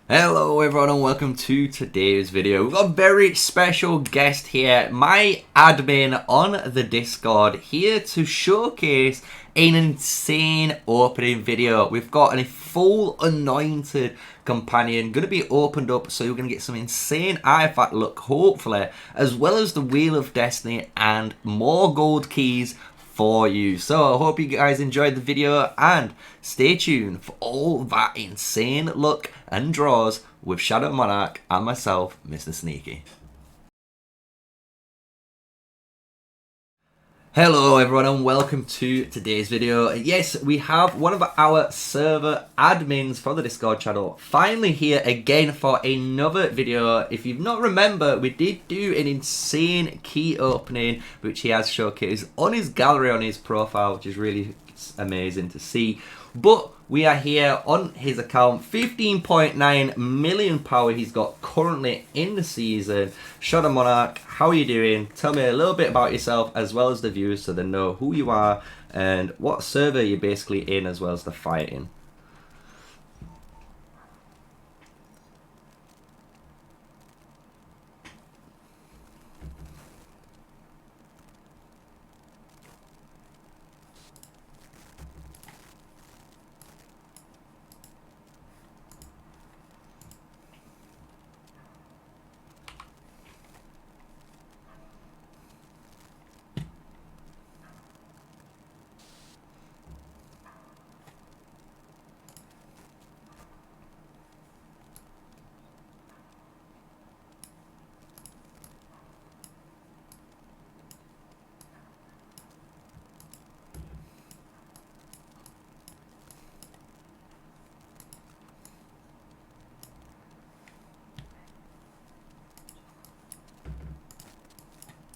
Hello everyone and welcome to today's video. We've got a very special guest here, my admin on the Discord, here to showcase an insane opening video. We've got a full Anointed Companion going to be opened up, so you're going to get some insane artifact luck hopefully, as well as the Wheel of Destiny and more gold keys for you. So I hope you guys enjoyed the video and stay tuned for all that insane luck and draws with Shadow Monarch and myself, MrSneakyy. Hello everyone and welcome to today's video. Yes, we have one of our server admins for the Discord channel finally here again for another video. If you've not remember, we did do an insane key opening which he has showcased on his gallery on his profile, which is really amazing to see. But we are here on his account, 15.9 million power he's got currently in the season. Shadow Monarch, how are you doing? Tell me a little bit about yourself as well as the viewers so they know who you are and what server you're basically in as well as the fighting.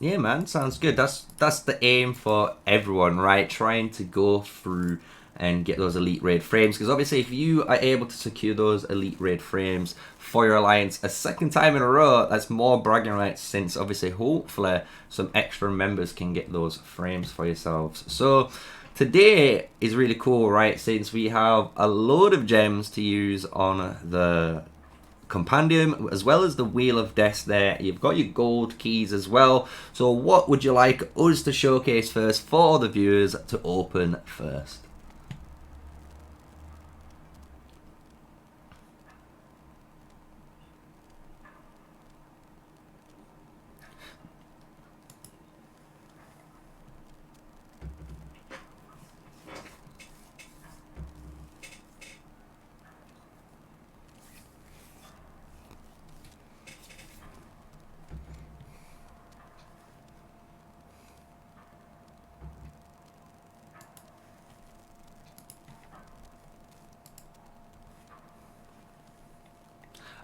Yeah, man, sounds good. That's the aim for everyone, right? Trying to go through and get those elite raid frames, because obviously if you are able to secure those elite raid frames for your alliance a second time in a row, that's more bragging rights, since obviously hopefully some extra members can get those frames for yourselves. So today is really cool, right? Since we have a load of gems to use on the Compandium as well as the Wheel of Death there. You've got your gold keys as well. So what would you like us to showcase first for the viewers to open first?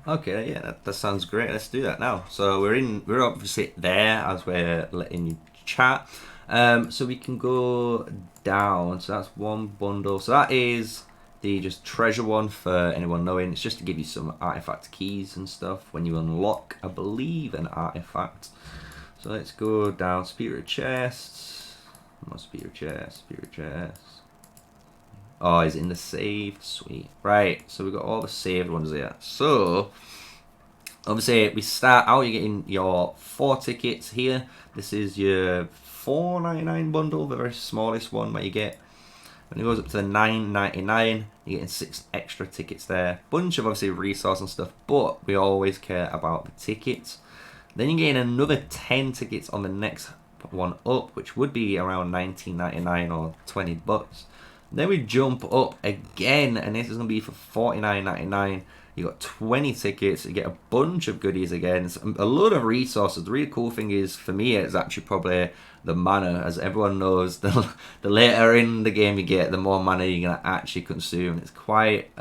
Okay, yeah, that sounds great. Let's do that now. So we're obviously there as we're letting you chat. So we can go down. So that's one bundle. So that is the just treasure one for anyone knowing. It's just to give you some artifact keys and stuff when you unlock, I believe, an artifact. So let's go down. Spirit chests. More spirit chests. Spirit chests. Oh, is it in the saved? Sweet. Right, so we've got all the saved ones here. So, obviously, we start out, you're getting your 4 tickets here. This is your $4.99 bundle, the very smallest one that you get. When it goes up to the $9.99, you're getting 6 extra tickets there. Bunch of, obviously, resource and stuff, but we always care about the tickets. Then you're getting another 10 tickets on the next one up, which would be around $19.99 or 20 bucks. Then we jump up again, and this is going to be for $49.99. You got 20 tickets, you get a bunch of goodies again, a load of resources. The really cool thing is, for me, it's actually probably the mana. As everyone knows, the later in the game you get, the more mana you're going to actually consume. It's quite,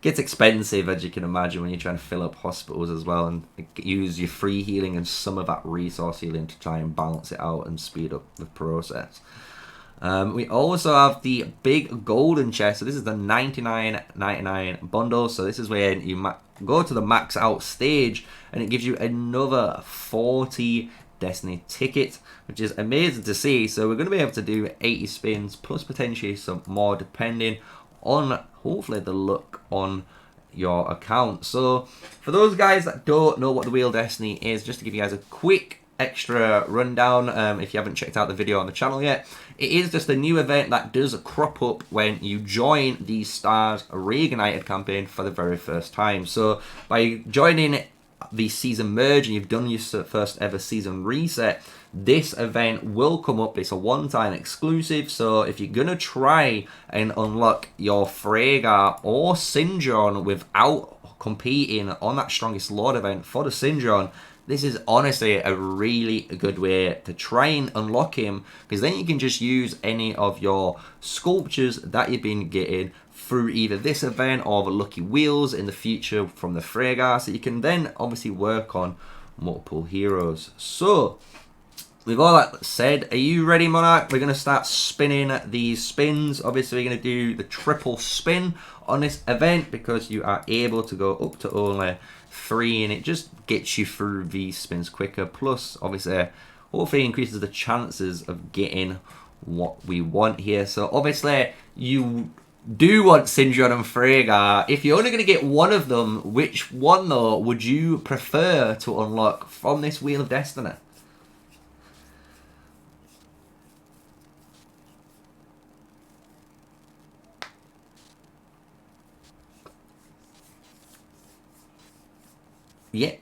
gets expensive, as you can imagine, when you're trying to fill up hospitals as well, and use your free healing and some of that resource healing to try and balance it out and speed up the process. We also have the big golden chest. So this is the $99.99 bundle. So this is where you go to the max out stage, and it gives you another 40 Destiny tickets, which is amazing to see. So we're going to be able to do 80 spins plus potentially some more, depending on hopefully the luck on your account. So for those guys that don't know what the Wheel of Destiny is, just to give you guys a quick extra rundown, if you haven't checked out the video on the channel yet, it is just a new event that does crop up when you join the Stars Reignited campaign for the very first time. So by joining the season merge and you've done your first ever season reset, this event will come up. It's a one-time exclusive, so if you're gonna try and unlock your Freygar or Syndron without competing on that Strongest Lord event for the Syndron, this is honestly a really good way to try and unlock him, because then you can just use any of your sculptures that you've been getting through either this event or the lucky wheels in the future from the Freygar, so you can then obviously work on multiple heroes. So with all that said, are you ready, Monarch? We're going to start spinning these spins. Obviously, we're going to do the triple spin on this event because you are able to go up to only 3, and it just gets you through these spins quicker. Plus, obviously, hopefully increases the chances of getting what we want here. So, obviously, you do want Syndron and Freygar. If you're only going to get one of them, which one, though, would you prefer to unlock from this Wheel of Destiny? Yeah.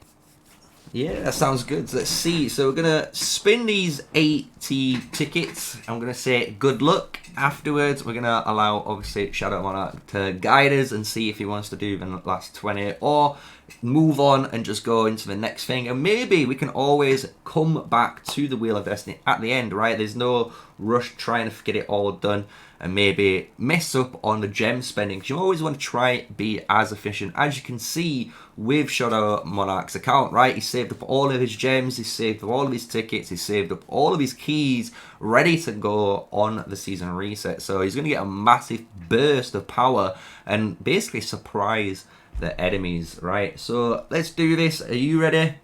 Yeah, that sounds good. So let's see. So we're going to spin these 80 tickets. I'm going to say good luck. Afterwards, we're going to allow, obviously, Shadow Monarch to guide us and see if he wants to do the last 20 or move on and just go into the next thing. And maybe we can always come back to the Wheel of Destiny at the end, right? There's no rush trying to get it all done and maybe mess up on the gem spending, because you always want to try be as efficient as you can see with Shadow Monarch's account, right? He saved up all of his gems, he saved up all of his tickets, he saved up all of his keys, ready to go on the season reset. So he's going to get a massive burst of power and basically surprise the enemies, right? So let's do this. Are you ready?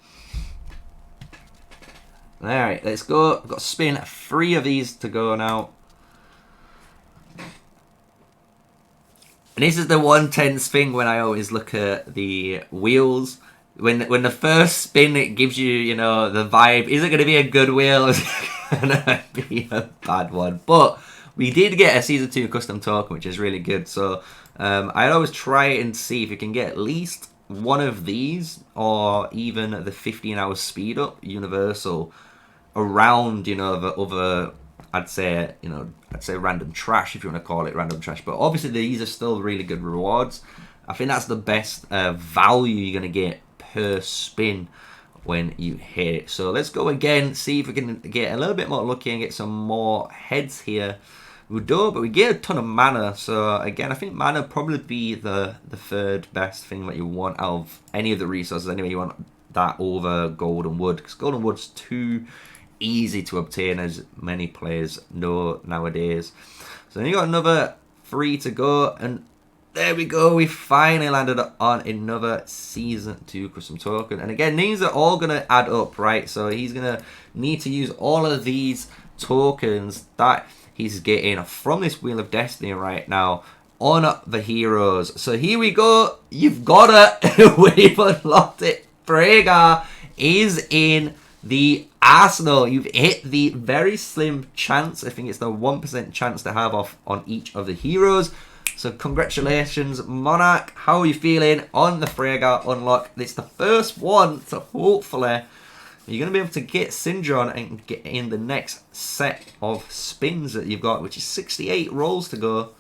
Alright, let's go. I've got to spin 3 of these to go now. And this is the one tense thing when I always look at the wheels. When the first spin, it gives you, you know, the vibe. Is it going to be a good wheel? Is it going to be a bad one? But we did get a Season 2 custom token, which is really good. So I'd always try and see if you can get at least one of these, or even the 15-hour speed up universal around, you know, the other, I'd say random trash, if you want to call it random trash. But obviously these are still really good rewards. I think that's the best value you're going to get per spin when you hit it. So let's go again, see if we can get a little bit more lucky and get some more heads here. We don't, but we get a ton of mana. So again, I think mana probably be the third best thing that you want out of any of the resources. Anyway, you want that over golden wood, because golden wood's too easy to obtain, as many players know nowadays. So then you got another 3 to go, and there we go. We finally landed on another Season 2 custom token. And again, these are all going to add up, right? So he's going to need to use all of these tokens that he's getting from this Wheel of Destiny right now on the heroes. So here we go. You've got it. We've unlocked it. Freygar is in the Arsenal. You've hit the very slim chance. I think it's the 1% chance to have off on each of the heroes. So congratulations, Monarch. How are you feeling on the Freygar unlock? It's the first one, so hopefully you're going to be able to get Syndron and get in the next set of spins that you've got, which is 68 rolls to go.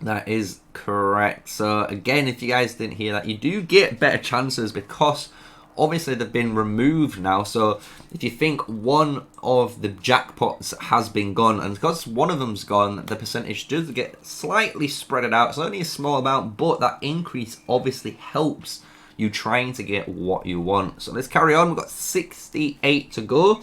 That is correct. So again, if you guys didn't hear that, you do get better chances because obviously they've been removed now. So if you think one of the jackpots has been gone, and because one of them's gone, the percentage does get slightly spread out. It's only a small amount, but that increase obviously helps you trying to get what you want. So let's carry on. We've got 68 to go.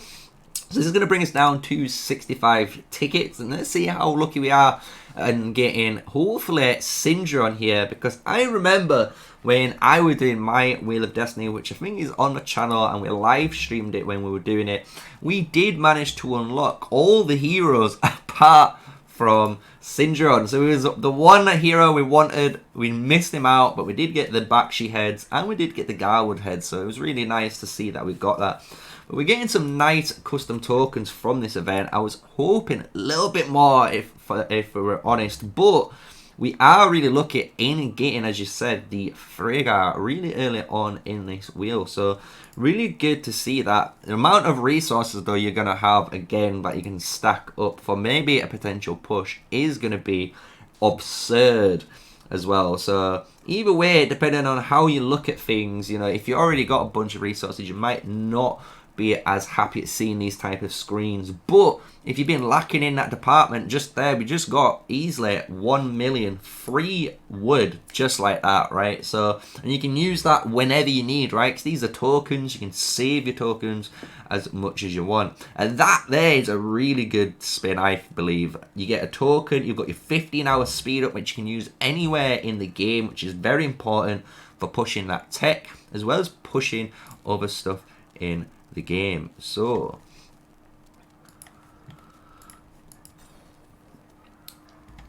So this is going to bring us down to 65 tickets, and let's see how lucky we are and getting hopefully Syndra on here, because I remember when I was doing my Wheel of Destiny, which I think is on the channel, and we live streamed it when we were doing it, we did manage to unlock all the heroes apart from Syndra. So it was the one hero we wanted. We missed him out, but we did get the Bakshi heads and we did get the Garwood heads, so it was really nice to see that we got that. But we're getting some nice custom tokens from this event. I was hoping a little bit more, if we were honest, but we are really lucky in getting, as you said, the Freygar really early on in this wheel. So really good to see that. The amount of resources though you're going to have again that you can stack up for maybe a potential push is going to be absurd as well. So either way, depending on how you look at things, you know, if you already got a bunch of resources, you might not be as happy at seeing these type of screens. But if you've been lacking in that department, just there, we just got easily 1 million free wood just like that, right? So, and you can use that whenever you need, right? Because these are tokens. You can save your tokens as much as you want, and that there is a really good spin, I believe. You get a token, you've got your 15-hour speed up, which you can use anywhere in the game, which is very important for pushing that tech as well as pushing other stuff in the game. So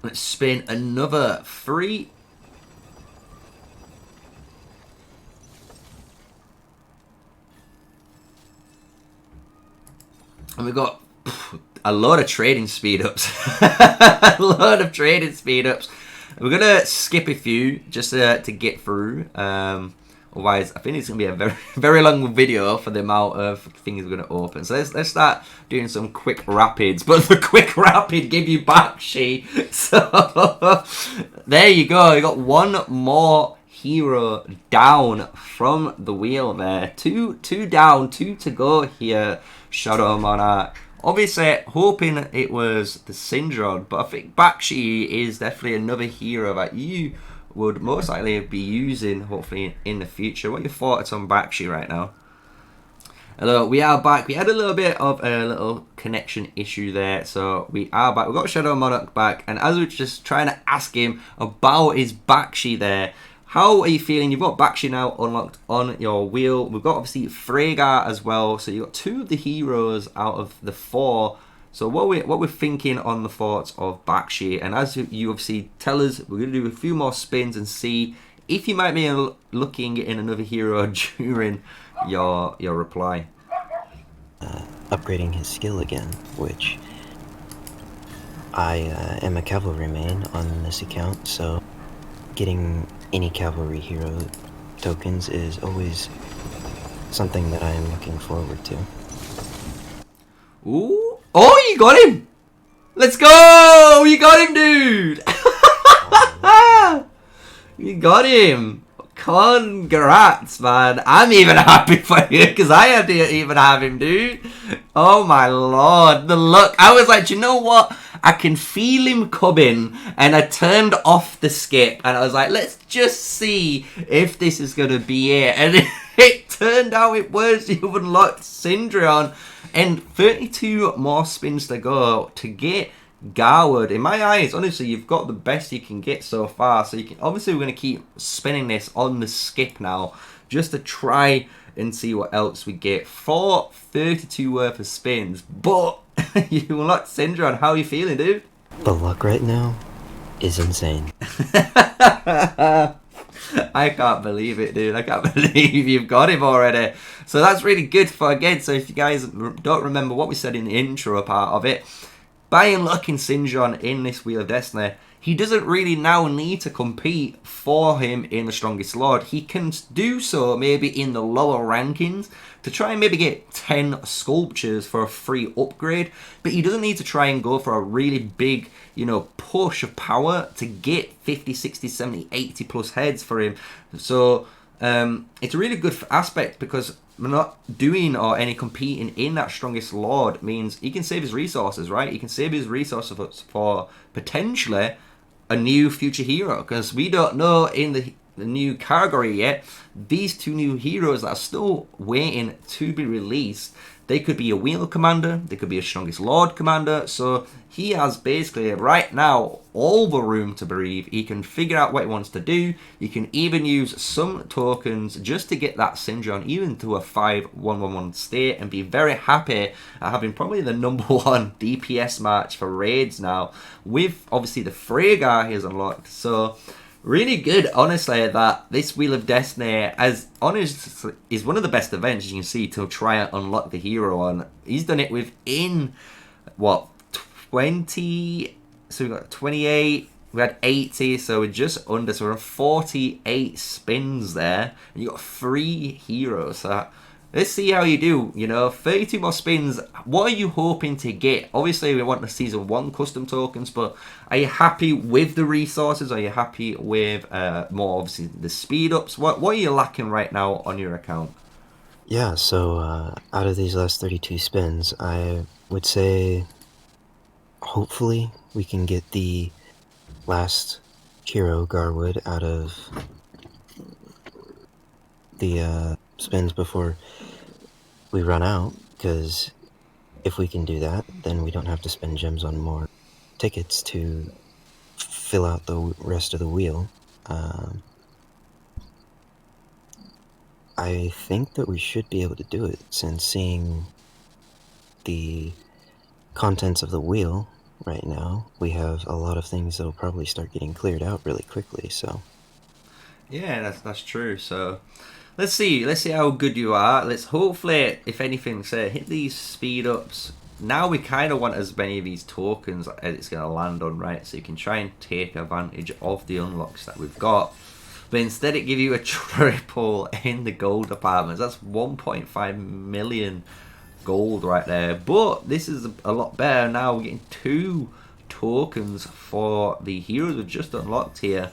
let's spin another 3. And we've got a lot of trading speed ups. A lot of trading speed ups. We're gonna skip a few just to get through. Otherwise, I think it's going to be a very, very long video for the amount of things we're going to open. So let's start doing some quick rapids. But the quick rapid give you Bakshi. So there you go. You got one more hero down from the wheel there. Two down, 2 to go here. Shadow Monarch. Obviously, hoping it was the Syndra, but I think Bakshi is definitely another hero that you would most likely be using, hopefully, in the future. What are your thoughts on Bakshi right now? Hello, we are back. We had a little bit of a little connection issue there, so we are back. We've got Shadow Monarch back, and as we were just trying to ask him about his Bakshi there, how are you feeling? You've got Bakshi now unlocked on your wheel. We've got, obviously, Freygar as well, so you've got 2 of the heroes out of the 4. So what we're thinking on the thoughts of Bakshi, and as you obviously tell us, we're going to do a few more spins and see if you might be looking in another hero during your reply. Upgrading his skill again, which I am a cavalryman on this account, so getting any cavalry hero tokens is always something that I am looking forward to. Ooh. Oh, you got him! Let's go! You got him, dude! You got him! Congrats, man. I'm even happy for you because I didn't even have him, dude. Oh my lord, the luck. I was like, you know what? I can feel him coming, and I turned off the skip and I was like, let's just see if this is going to be it. And it turned out it was. You've unlocked Syndra, and 32 more spins to go to get Garwood. In my eyes, honestly, you've got the best you can get so far. So you can, obviously, we're going to keep spinning this on the skip now, just to try and see what else we get for 32 worth of spins. But you unlocked Syndra. How are you feeling, dude? The luck right now is insane. I can't believe it, dude. I can't believe you've got him already. So that's really good for, again, so if you guys don't remember what we said in the intro part of it, by unlocking Syndra in this Wheel of Destiny, he doesn't really now need to compete for him in the Strongest Lord. He can do so maybe in the lower rankings to try and maybe get 10 sculptures for a free upgrade, but he doesn't need to try and go for a really big, you know, push of power to get 50, 60, 70, 80 plus heads for him. So it's a really good aspect because we're not doing or any competing in that strongest lord means he can save his resources, right? He can save his resources for potentially a new future hero, because we don't know in the new category yet. These two new heroes that are still waiting to be released, they could be a wheel commander, they could be a strongest lord commander. So he has basically right now all the room to breathe. He can figure out what he wants to do. You can even use some tokens just to get that Syndron even to a 5-1-1-1 state and be very happy at having probably the number one DPS match for raids now, with obviously the Freygar he has unlocked. So really good, honestly, that this Wheel of Destiny, as honest, is one of the best events you can see to try and unlock the hero on. He's done it within, what, 20? So we got 28, we had 80, so we're just under, so we're on 48 spins there, and you got 3 heroes. So let's see how you do, 32 more spins. What are you hoping to get? Obviously, we want the Season 1 custom tokens, but are you happy with the resources? Are you happy with more, obviously, the speed ups? What are you lacking right now on your account? Yeah, so out of these last 32 spins, I would say hopefully we can get the last hero, Garwood, out of the spins before we run out, because if we can do that, then we don't have to spend gems on more tickets to fill out the rest of the wheel. I think that we should be able to do it, since seeing the contents of the wheel right now, we have a lot of things that'll probably start getting cleared out really quickly, so... Yeah, that's true. So let's see how good you are. Let's hopefully, if anything, say hit these speed ups. Now we kind of want as many of these tokens as it's going to land on, right? So you can try and take advantage of the unlocks that we've got. But instead it give you a triple in the gold departments. That's 1.5 million gold right there. But this is a lot better. Now we're getting 2 tokens for the heroes we've just unlocked here,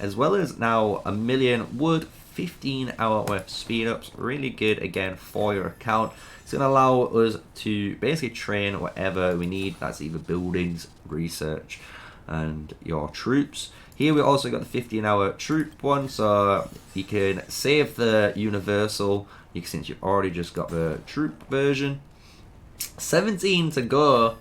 as well as now 1 million wood, 15 hour worth speed ups. Really good again for your account. It's going to allow us to basically train whatever we need. That's either buildings, research, and your troops. Here we also got the 15 hour troop one, so you can save the universal, since you've already just got the troop version. 17 to go,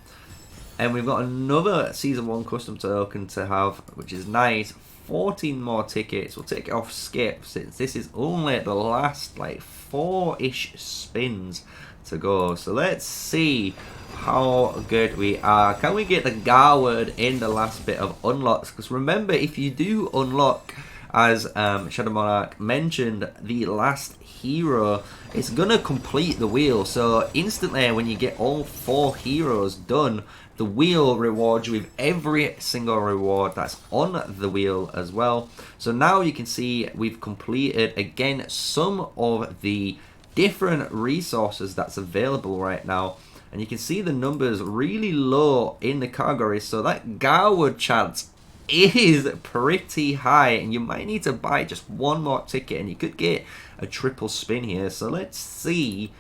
and we've got another Season 1 custom token to have, which is nice. 14 more tickets. We'll take it off skip, since this is only the last like 4-ish spins to go. So let's see how good we are. Can we get the Garwood in the last bit of unlocks? Because remember, if you do unlock, as Shadow Monarch mentioned, the last hero, it's gonna complete the wheel. So instantly when you get all 4 heroes done, the wheel rewards you with every single reward that's on the wheel as well. So now you can see we've completed again some of the different resources that's available right now, and you can see the numbers really low in the categories. So that Garwood chance is pretty high, and you might need to buy just 1 more ticket and you could get a triple spin here. So let's see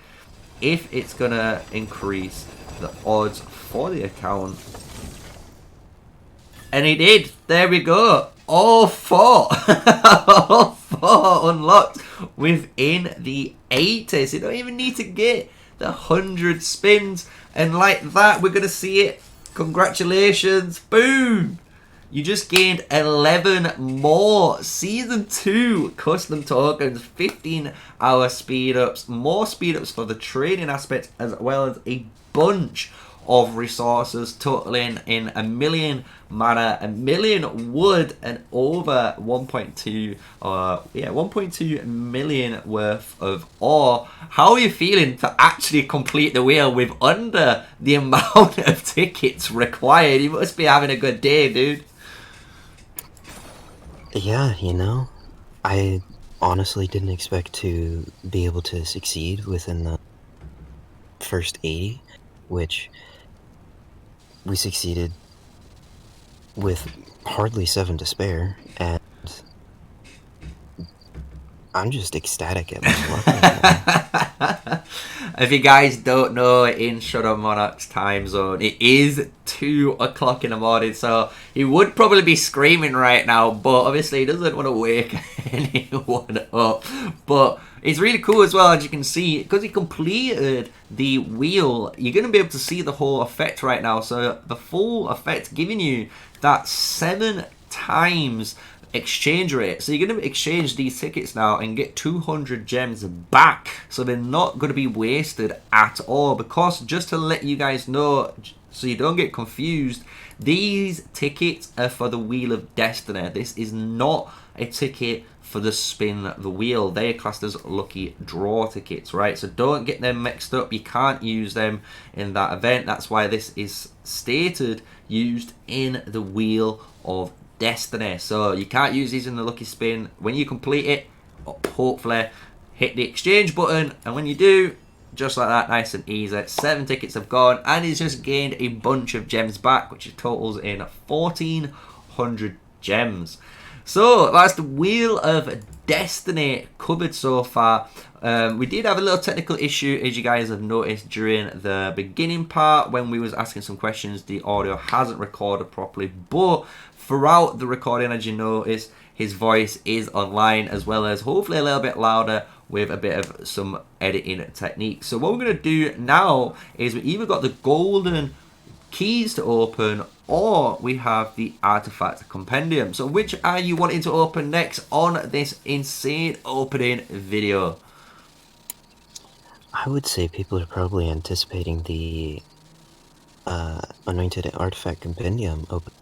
if it's gonna increase the odds for the account. And it did. There we go. All 4 all 4 unlocked within the 80s. You don't even need to get the 100 spins, and like that we're gonna see it. Congratulations, boom, you just gained 11 more Season 2 custom tokens, 15 hour speed ups, more speed ups for the trading aspect, as well as a bunch of resources totaling in 1 million mana, 1 million wood, and over 1.2 million worth of ore. How are you feeling to actually complete the wheel with under the amount of tickets required? You must be having a good day, dude. Yeah, I honestly didn't expect to be able to succeed within the first 80, which we succeeded with hardly 7 to spare, and I'm just ecstatic at my luck right now. If you guys don't know, in Shadow Monarch's time zone, it is 2 o'clock in the morning, so he would probably be screaming right now, but obviously he doesn't want to wake anyone up. But it's really cool as well, as you can see, because he completed the wheel, you're going to be able to see the whole effect right now. So the full effect giving you that 7 times exchange rate. So you're going to exchange these tickets now and get 200 gems back. So they're not going to be wasted at all. Because just to let you guys know, so you don't get confused, these tickets are for the Wheel of Destiny. This is not a ticket for the spin the wheel. They are classed as lucky draw tickets, right? So don't get them mixed up. You can't use them in that event. That's why this is stated used in the Wheel of Destiny. So you can't use these in the lucky spin. When you complete it, hopefully hit the exchange button, and when you do, just like that, nice and easy, 7 tickets have gone, and he's just gained a bunch of gems back, which totals in 1,400 gems. So that's the Wheel of Destiny covered so far. We did have a little technical issue, as you guys have noticed during the beginning part when we was asking some questions. The audio hasn't recorded properly, but throughout the recording, as you notice, his voice is online, as well as hopefully a little bit louder with a bit of some editing technique. So what we're going to do now is we either got the golden keys to open, or we have the artifact compendium. So which are you wanting to open next on this insane opening video? I would say people are probably anticipating the Anointed Artifact Compendium open.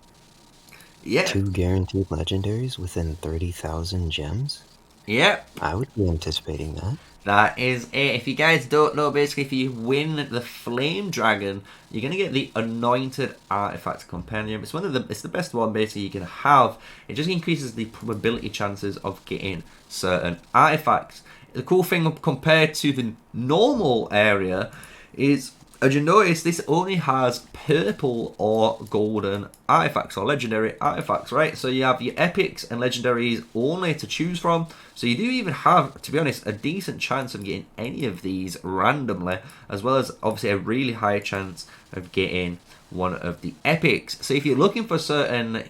Yeah. 2 guaranteed legendaries within 30,000 gems? Yep. I would be anticipating that. That is it. If you guys don't know, basically, if you win the Flame Dragon, you're gonna get the Anointed Artifact Compendium. It's it's the best one basically you can have. It just increases the probability chances of getting certain artifacts. The cool thing compared to the normal area is, as you notice, this only has purple or golden artifacts or legendary artifacts, right? So you have your epics and legendaries only to choose from. So you do even have, to be honest, a decent chance of getting any of these randomly, as well as obviously a really high chance of getting one of the epics. So if you're looking for certain,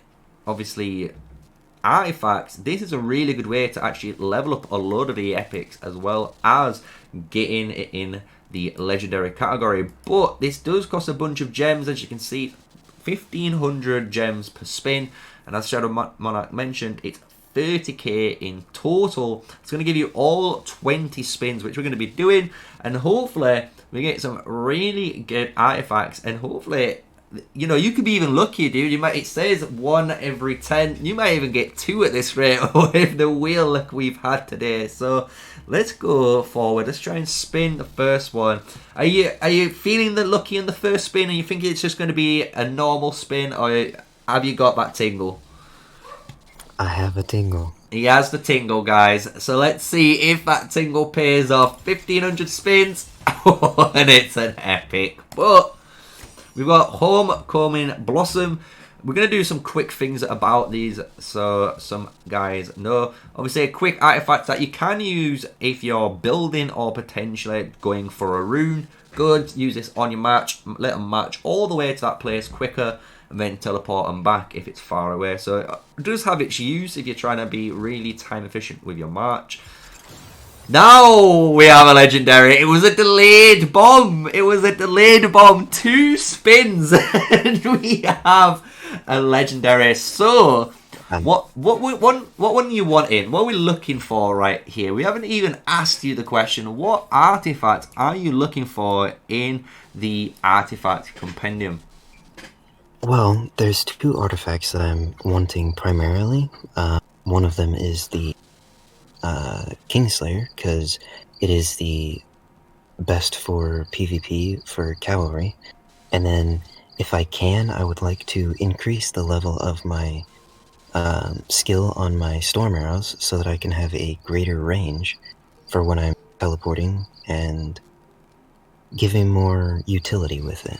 obviously, artifacts, this is a really good way to actually level up a load of the epics, as well as getting it in the legendary category. But this does cost a bunch of gems, as you can see, 1,500 gems per spin, and as Shadow Monarch mentioned, it's 30k in total. It's going to give you all 20 spins, which we're going to be doing, and hopefully we get some really good artifacts, and hopefully, you know, you could be even lucky, dude. You might, it says 1 every 10. You might even get 2 at this rate with the wheel luck we've had today. So let's go forward. Let's try and spin the first one. Are you feeling the lucky in the first spin, and you think it's just going to be a normal spin, or have you got that tingle? I have a tingle. He has the tingle, guys. So let's see if that tingle pays off. 1,500 spins, and it's an epic. But we've got Homecoming Blossom. We're going to do some quick things about these, so some guys know. Obviously, a quick artifact that you can use if you're building or potentially going for a rune. Good, use this on your march. Let them march all the way to that place quicker, and then teleport them back if it's far away. So it does have its use if you're trying to be really time efficient with your march. Now we have a legendary. It was a delayed bomb. It was a delayed bomb. 2 spins and we have a legendary. So what one you want in? What are we looking for right here? We haven't even asked you the question. What artifact are you looking for in the artifact compendium? Well, there's 2 artifacts that I'm wanting primarily. One of them is the Kingslayer, because it is the best for PvP for cavalry. And then, if I can, I would like to increase the level of my skill on my storm arrows so that I can have a greater range for when I'm teleporting and giving more utility with it.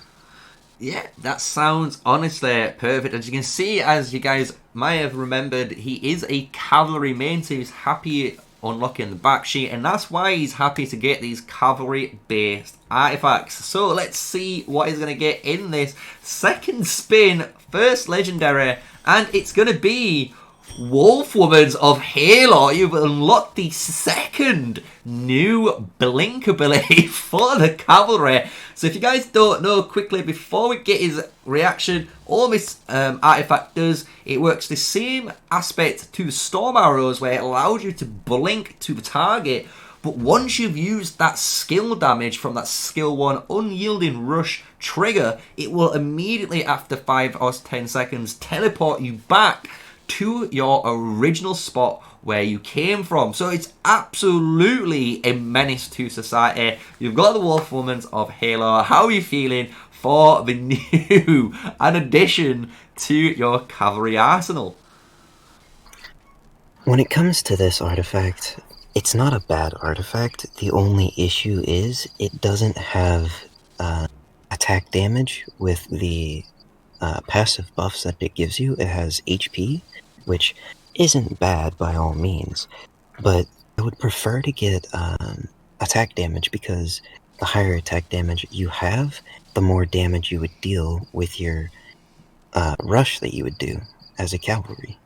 Yeah, that sounds honestly perfect. As you can see, as you guys might have remembered, he is a cavalry main, so he's happy unlocking the back sheet, and that's why he's happy to get these cavalry-based artifacts. So let's see what he's going to get in this second spin, first legendary, and it's going to be Wolfwoman's of Halo. You've unlocked the second new blink ability for the cavalry. So if you guys don't know, quickly before we get his reaction, all this artifact does, it works the same aspect to the storm arrows, where it allows you to blink to the target. But once you've used that skill damage from that skill 1 unyielding rush trigger, it will immediately, after 5 or 10 seconds, teleport you back to your original spot where you came from. So it's absolutely a menace to society. You've got the Wolfwoman of Halo. How are you feeling for the new addition to your cavalry arsenal? When it comes to this artifact, it's not a bad artifact. The only issue is it doesn't have attack damage with the passive buffs that it gives you. It has HP, which isn't bad by all means, but I would prefer to get attack damage, because the higher attack damage you have, the more damage you would deal with your rush that you would do as a cavalry.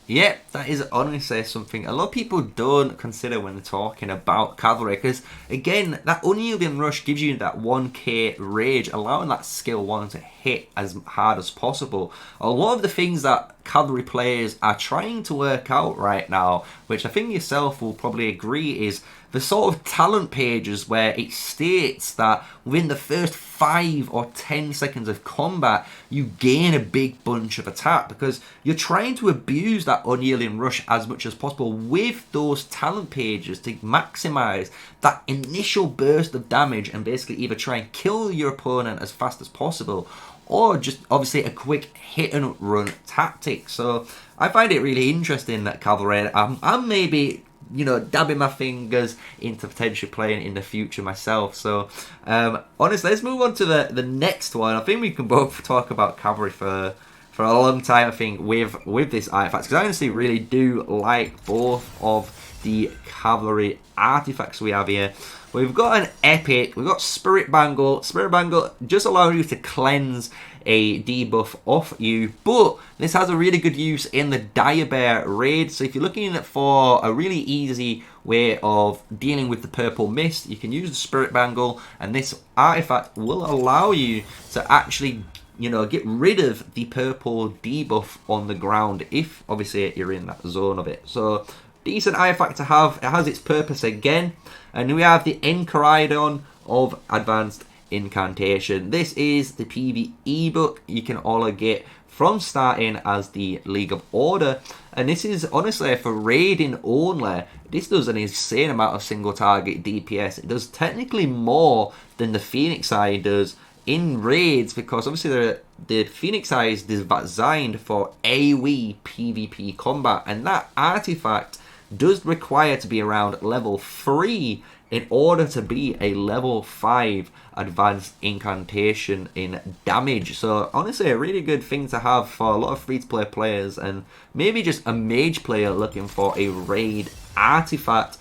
Yeah, that is honestly something a lot of people don't consider when they're talking about cavalry, because again, that unyielding rush gives you that 1k rage, allowing that skill 1 to hit as hard as possible. A lot of the things that cavalry players are trying to work out right now, which I think yourself will probably agree, is the sort of talent pages where it states that within the first 5 or 10 seconds of combat, you gain a big bunch of attack, because you're trying to abuse that unyielding rush as much as possible with those talent pages to maximize that initial burst of damage and basically either try and kill your opponent as fast as possible, or just obviously a quick hit and run tactic. So I find it really interesting that cavalry, I'm maybe, you know, dabbing my fingers into potentially playing in the future myself. So honestly, let's move on to the next one. I think we can both talk about cavalry for a long time, I think, with this artifact, because I honestly really do like both of the cavalry artifacts we have here. We've got an epic, we've got Spirit Bangle. Spirit Bangle just allows you to cleanse a debuff off you, but this has a really good use in the Dire Bear raid. So if you're looking for a really easy way of dealing with the purple mist, you can use the Spirit Bangle, and this artifact will allow you to actually, you know, get rid of the purple debuff on the ground if obviously you're in that zone of it. So decent artifact to have. It has its purpose again. And we have the Enchiridion of Advanced Incantation. This is the PvE book you can all get from starting as the League of Order. And this is honestly for raiding only. This does an insane amount of single target DPS. It does technically more than the Phoenix Eye does in raids, because obviously the Phoenix Eye is designed for AoE PvP combat, and that artifact does require to be around level 3 in order to be a level 5 advanced incantation in damage. So honestly, a really good thing to have for a lot of free-to-play players, and maybe just a mage player looking for a raid artifact.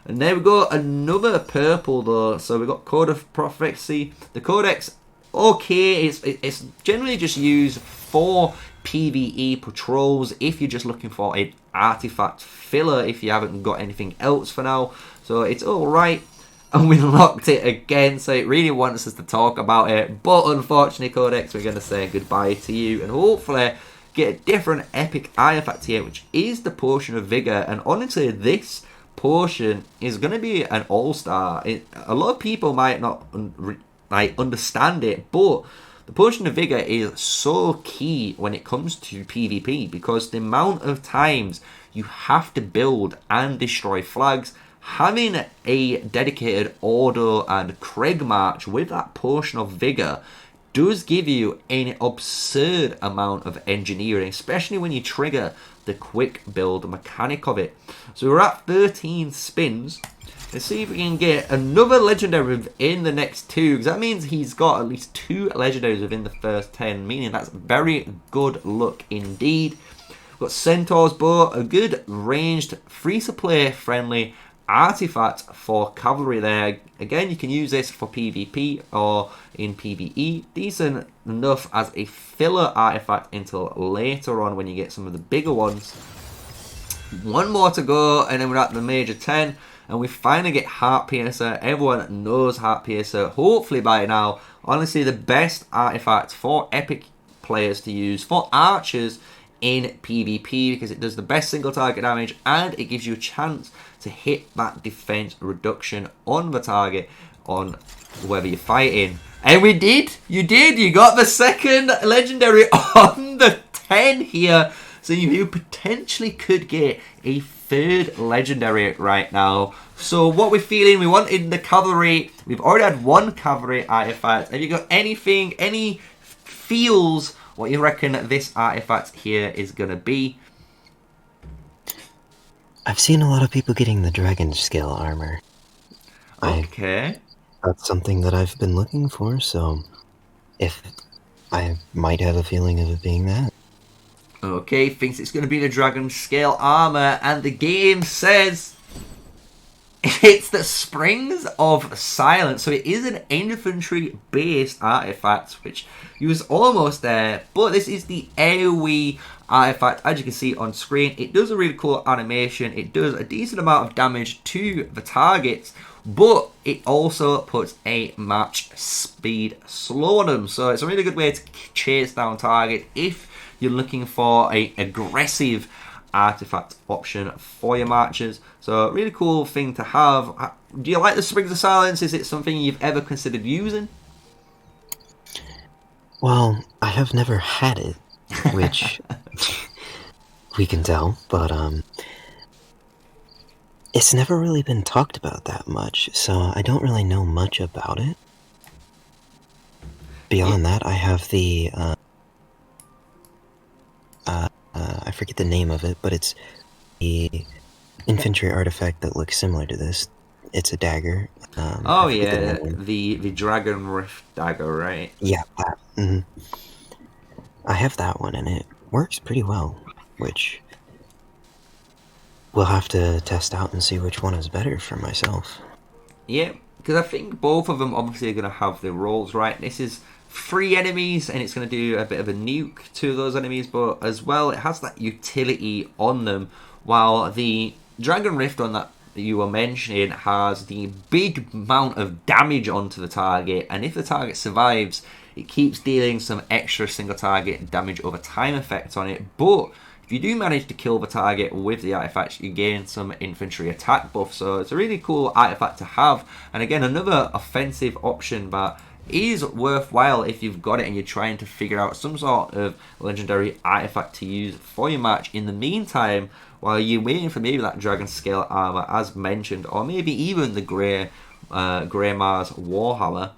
And there we go, another purple though. So we've got Code of Prophecy. The Codex, okay, it's generally just used for PvE patrols if you're just looking for an artifact filler, if you haven't got anything else for now. So it's alright. And we locked it again, so it really wants us to talk about it. But unfortunately, Codex, we're going to say goodbye to you, and hopefully get a different epic artifact here, which is the Potion of Vigor. And honestly, this potion is going to be an all-star. A lot of people might not understand it, but the Potion of Vigor is so key when it comes to PvP, because the amount of times you have to build and destroy flags, having a dedicated Ordo and Craig March with that Potion of Vigor does give you an absurd amount of engineering, especially when you trigger the quick build mechanic of it. So we're at 13 spins. Let's see if we can get another legendary within the next 2, because that means he's got at least 2 legendaries within the first 10, meaning that's very good luck indeed. Got Centaur's Bow, a good ranged, free-to-play friendly artifact for cavalry there. Again, you can use this for PvP or in PvE. Decent enough as a filler artifact until later on when you get some of the bigger ones. One more to go, and then we're at the Major 10. And we finally get Heart Piercer. Everyone knows Heart Piercer, hopefully by now. Honestly, the best artifact for epic players to use, for archers in PvP, because it does the best single target damage and it gives you a chance to hit that defense reduction on the target on whoever you're fighting. And we did! You did! You got the second legendary on the 10 here. So you potentially could get a third legendary right now. So what we're feeling, we wanted the cavalry. We've already had one cavalry artifact. Have you got anything, any feels what you reckon this artifact here is going to be? I've seen a lot of people getting the dragon scale armor. Okay. That's something that I've been looking for, so if I might have a feeling of it being that. Okay, thinks it's going to be the dragon scale armor, and the game says it's the Springs of Silence. So it is an infantry-based artifact, which you was almost there, but this is the AoE artifact. As you can see on screen, it does a really cool animation. It does a decent amount of damage to the targets, but it also puts a match speed slow on them. So it's a really good way to chase down targets if you're looking for a aggressive artifact option for your marchers. So really cool thing to have. Do you like the Springs of Silence? Is it something you've ever considered using? Well, I have never had it, which we can tell, but it's never really been talked about that much, so I don't really know much about it. Beyond that, I have the I forget the name of it, but it's the infantry artifact that looks similar to this. It's a dagger. Oh yeah, the Dragon Rift dagger, right? Yeah, that. I have that one, and it works pretty well, which we'll have to test out and see which one is better for myself. Yeah, because I think both of them obviously are going to have their roles, right? This is 3 enemies, and it's going to do a bit of a nuke to those enemies, but as well, it has that utility on them, while the Dragon Rift on that you were mentioning has the big amount of damage onto the target, and if the target survives, it keeps dealing some extra single target damage over time effects on it. But if you do manage to kill the target with the artifact, you gain some infantry attack buff. So it's a really cool artifact to have, and again, another offensive option that is worthwhile if you've got it and you're trying to figure out some sort of legendary artifact to use for your match in the meantime, while you're waiting for maybe that dragon scale armor as mentioned, or maybe even the Grey Mars Warhammer.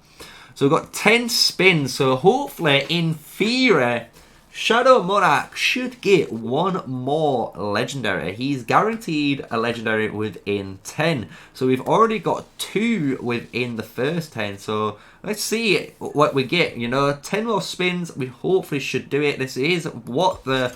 So we've got 10 spins, so hopefully in theory Shadow Monarch should get one more legendary. He's guaranteed a legendary within 10. So we've already got 2 within the first 10. So let's see what we get. You know, 10 more spins, we hopefully should do it. This is what the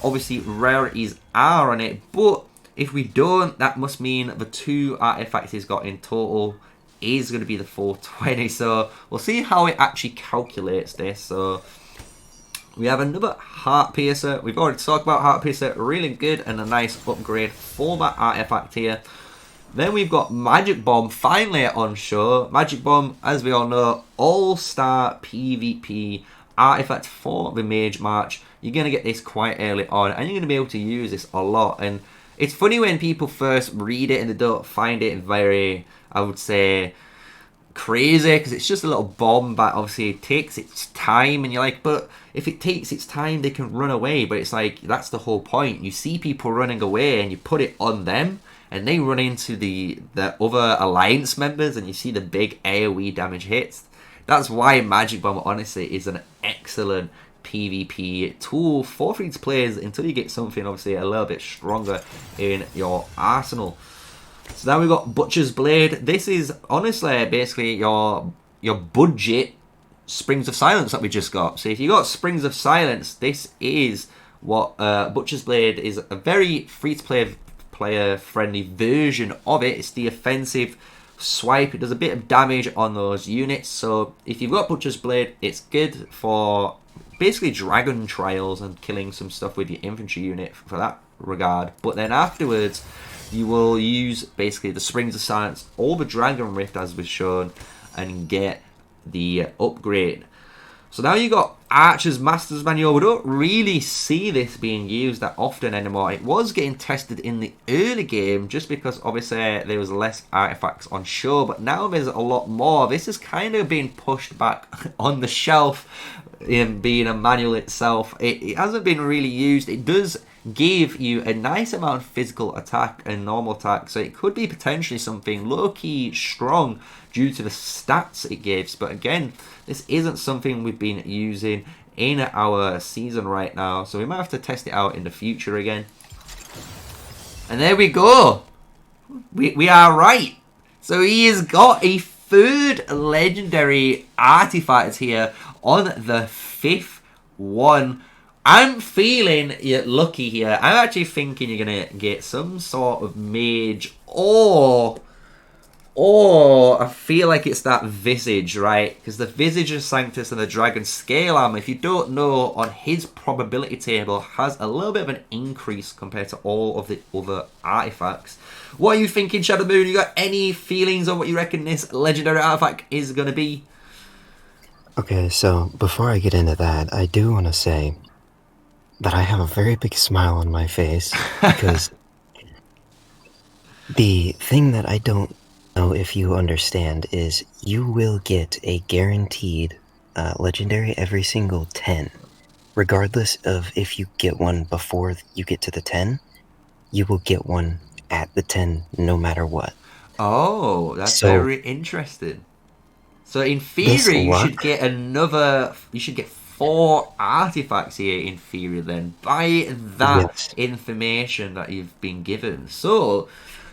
obviously rarities are on it. But if we don't, that must mean the 2 artifacts he's got in total is going to be the 420. So we'll see how it actually calculates this. So we have another Heart Piercer. We've already talked about Heart Piercer. Really good and a nice upgrade for that artifact here. Then we've got Magic Bomb finally on show. Magic Bomb, as we all know, all-star PvP artifact for the Mage March. You're going to get this quite early on, and you're going to be able to use this a lot. And it's funny when people first read it and they don't find it very, I would say, crazy, because it's just a little bomb that obviously it takes its time, and you're like, but if it takes its time they can run away. But it's like, that's the whole point. You see people running away and you put it on them and they run into the other alliance members, and you see the big AoE damage hits. That's why Magic Bomb honestly is an excellent PvP tool for free to players until you get something obviously a little bit stronger in your arsenal. So now we've got Butcher's Blade. This is honestly basically your budget Springs of Silence that we just got. So if you got Springs of Silence, this is what Butcher's Blade is a very free-to-play player friendly version of it. It's the offensive swipe. It does a bit of damage on those units, so if you've got Butcher's Blade, it's good for basically dragon trials and killing some stuff with your infantry unit for that regard. But then afterwards you will use basically the Springs of Silence or the Dragon Rift as was shown and get the upgrade. So now you got Archer's Master's Manual. We don't really see this being used that often anymore. It was getting tested in the early game just because obviously there was less artifacts on show, but now there's a lot more. This is kind of being pushed back on the shelf in being a manual itself. It hasn't been really used. It does give you a nice amount of physical attack and normal attack, so it could be potentially something low-key strong due to the stats it gives. But again, this isn't something we've been using in our season right now, so we might have to test it out in the future again. And there we go. We are right. So he has got a third legendary artifact here on the 5th one. I'm feeling you're lucky here. I'm actually thinking you're going to get some sort of mage or I feel like it's that Visage, right? Because the Visage of Sanctus and the Dragon Scale Armor, if you don't know, on his probability table has a little bit of an increase compared to all of the other artifacts. What are you thinking, Shadow Moon? You got any feelings on what you reckon this legendary artifact is going to be? Okay, so before I get into that, I do want to say that I have a very big smile on my face because the thing that I don't know if you understand is you will get a guaranteed legendary every single 10. Regardless of if you get one before you get to the 10, you will get one at the 10 no matter what. Oh, that's very interesting. So in theory, you should get another. You should get 4 artifacts here in theory. Then by that information that you've been given. So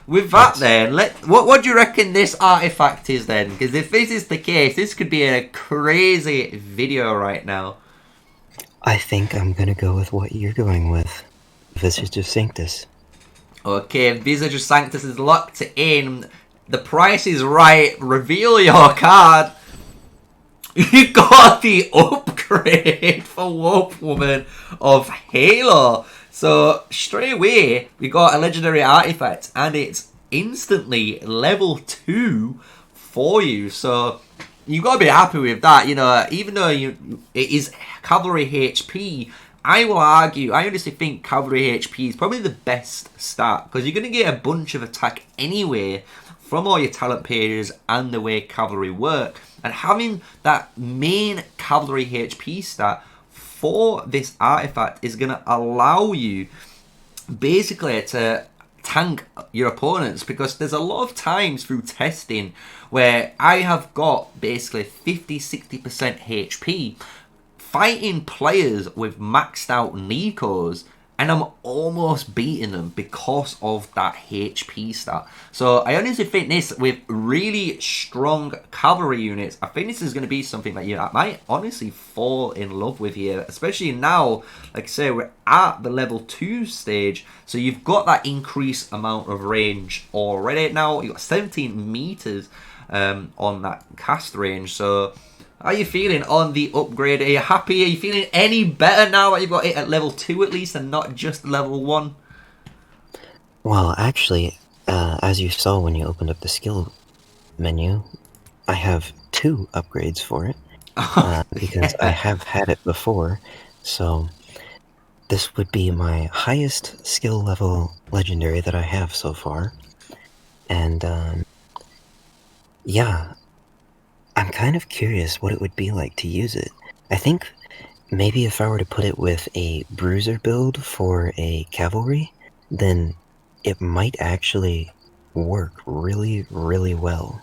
with that, then what do you reckon this artifact is then? Because if this is the case, this could be a crazy video right now. I think I'm gonna go with what you're going with, Visage of Sanctus. Okay, Visage of Sanctus is locked in. The price is right. Reveal your card. You got the upgrade for Wolf Woman of Halo. So straight away, we got a legendary artifact, and it's instantly level 2 for you. So you got to be happy with that. You know, even though it is cavalry HP, I will argue, I honestly think cavalry HP is probably the best stat because you're going to get a bunch of attack anyway from all your talent pages and the way cavalry work. And having that main cavalry HP stat for this artifact is going to allow you basically to tank your opponents, because there's a lot of times through testing where I have got basically 50-60% HP fighting players with maxed out Nikos, and I'm almost beating them because of that HP stat. So I honestly think this, with really strong cavalry units, I think this is going to be something that you might honestly fall in love with here. Especially now, like I say, we're at the level 2 stage. So you've got that increased amount of range already. Now you've got 17 meters on that cast range. So how are you feeling on the upgrade? Are you happy? Are you feeling any better now that you've got it at level 2 at least and not just level 1? Well, actually, as you saw when you opened up the skill menu, I have 2 upgrades for it. Because I have had it before. So this would be my highest skill level legendary that I have so far. And yeah, I'm kind of curious what it would be like to use it. I think maybe if I were to put it with a bruiser build for a cavalry, then it might actually work really, really well.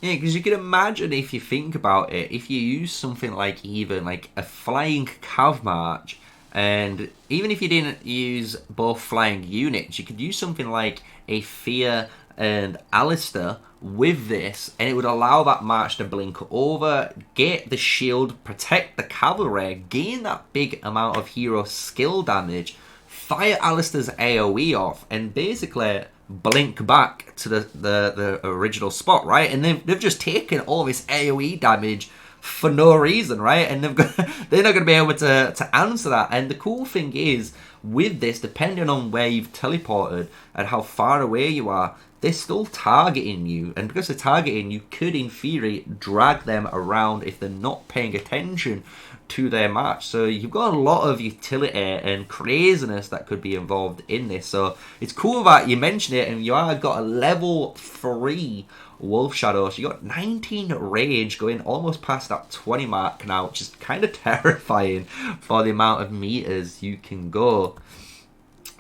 Yeah, because you can imagine, if you think about it, if you use something like even like a flying cav march, and even if you didn't use both flying units, you could use something like a fear and Alistair with this, and it would allow that march to blink over, get the shield, protect the cavalry, gain that big amount of hero skill damage, fire Alistair's AoE off, and basically blink back to the original spot, right? And they've just taken all this AoE damage for no reason, right? And they're not going to be able to answer that. And the cool thing is, with this, depending on where you've teleported and how far away you are, they're still targeting you. And because they're targeting, you could, in theory, drag them around if they're not paying attention to their match. So you've got a lot of utility and craziness that could be involved in this. So it's cool that you mentioned it, and you are got a level 3 Wolf Shadow. So you got 19 rage, going almost past that 20 mark now, which is kind of terrifying for the amount of meters you can go.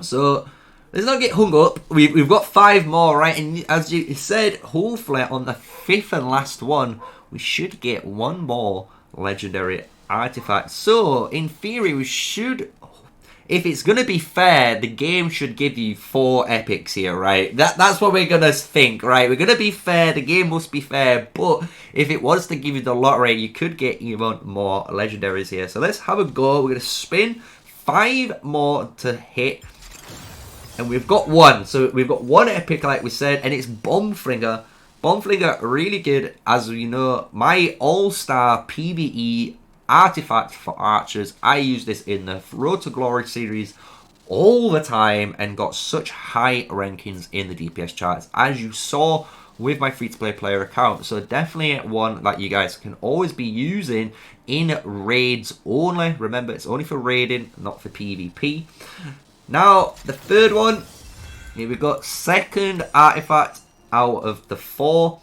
So let's not get hung up. We've got 5 more, right? And as you said, hopefully on the 5th and last one, we should get 1 more legendary artifact. So in theory, we should, if it's going to be fair, the game should give you 4 epics here, right? That's what we're going to think, right? We're going to be fair, the game must be fair, but if it was to give you the lottery, you could get even more legendaries here. So let's have a go. We're going to spin 5 more to hit, and we've got 1. So we've got 1 epic, like we said, and it's Bombflinger. Bombflinger, really good, as you know, my all-star PvE artifact for archers. I use this in the Road to Glory series all the time and got such high rankings in the DPS charts, as you saw with my free-to-play player account. So definitely one that you guys can always be using in raids only. Remember, it's only for raiding, not for PvP. Now, the third one, here we've got second artifact out of the 4.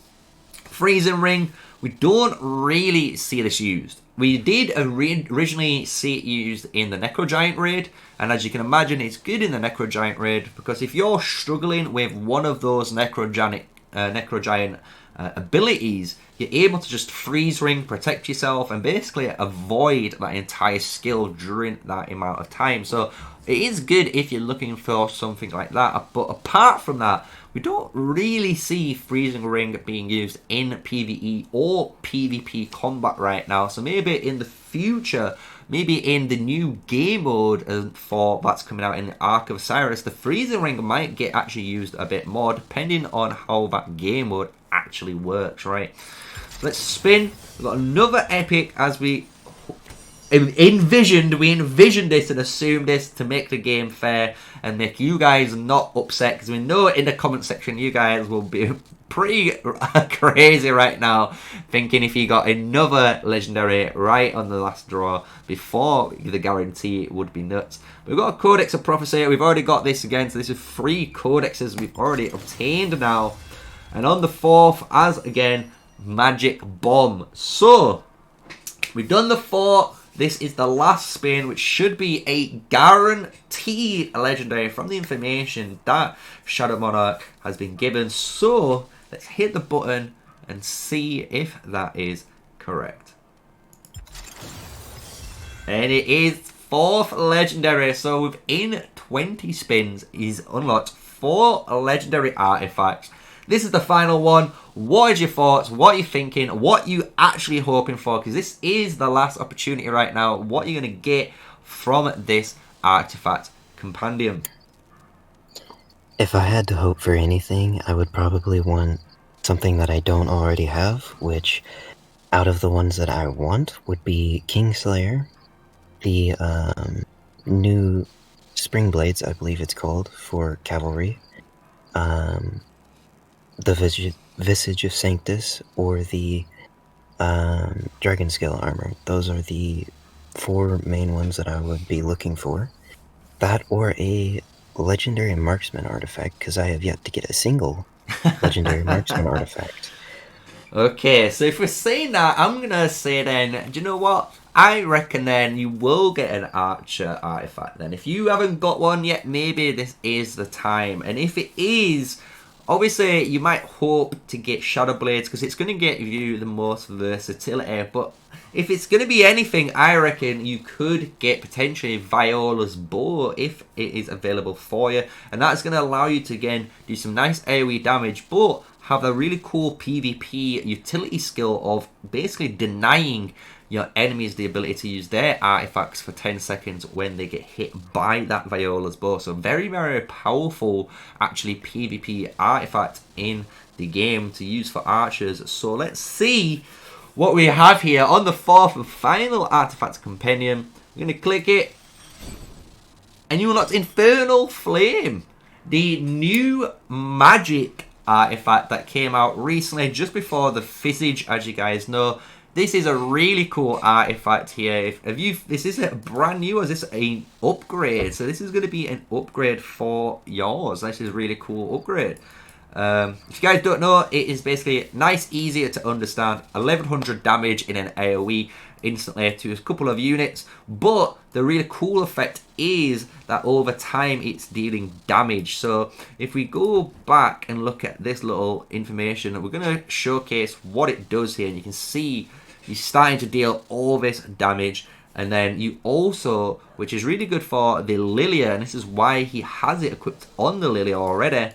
Freezing Ring. We don't really see this used. We did originally see it used in the Necrogiant raid, and as you can imagine, it's good in the Necrogiant raid, because if you're struggling with one of those Necrogiant abilities, you're able to just freeze ring, protect yourself, and basically avoid that entire skill during that amount of time. So it is good if you're looking for something like that, but apart from that, we don't really see Freezing Ring being used in PvE or PvP combat right now. So maybe in the future, maybe in the new game mode for that's coming out in Ark of Osiris, the Freezing Ring might get actually used a bit more, depending on how that game mode actually works, right? So let's spin. We've got another epic, as we envisioned this and assumed this to make the game fair and make you guys not upset, because we know in the comment section you guys will be pretty crazy right now, thinking if you got another legendary right on the last draw before the guarantee would be nuts. We've got a Codex of Prophecy. We've already got this again, so this is 3 codexes we've already obtained now. And on the 4th, as again, Magic Bomb. So we've done the 4. This is the last spin, which should be a guaranteed legendary from the information that Shadow Monarch has been given. So let's hit the button and see if that is correct. And it is 4th legendary. So within 20 spins, he's unlocked 4 legendary artifacts. This is the final one. What is your thoughts? What are you thinking? What are you actually hoping for? Because this is the last opportunity right now. What are you going to get from this artifact compendium? If I had to hope for anything, I would probably want something that I don't already have, which out of the ones that I want would be Kingslayer, the new Spring Blades, I believe it's called, for cavalry, the Visage of Sanctus, or the Dragon Scale Armor. Those are the 4 main ones that I would be looking for. That or a Legendary Marksman artifact, because I have yet to get a single Legendary Marksman artifact. Okay, so if we're saying that, I'm going to say then, do you know what? I reckon then you will get an Archer artifact then. If you haven't got one yet, maybe this is the time. And if it is, Obviously, you might hope to get Shadow Blades because it's going to get you the most versatility. But if it's going to be anything, I reckon you could get potentially Viola's Bow if it is available for you. And that's going to allow you to, again, do some nice AoE damage, but have a really cool PvP utility skill of basically denying your enemies the ability to use their artifacts for 10 seconds when they get hit by that Viola's Bow. So very, very powerful, actually, PvP artifact in the game to use for archers. So let's see what we have here on the fourth and final artifact compendium. We're going to click it, and you unlocked Infernal Flame, the new magic artifact that came out recently, just before the Visage, as you guys know. This is a really cool artifact here. This is a brand new, or is this an upgrade? So this is going to be an upgrade for yours. This is a really cool upgrade. If you guys don't know, it is basically nice, easier to understand. 1100 damage in an AoE instantly to a couple of units. But the really cool effect is that over time it's dealing damage. So if we go back and look at this little information, we're going to showcase what it does here. And you can see you're starting to deal all this damage. And then you also, which is really good for the Lilia, and this is why he has it equipped on the Lilia already,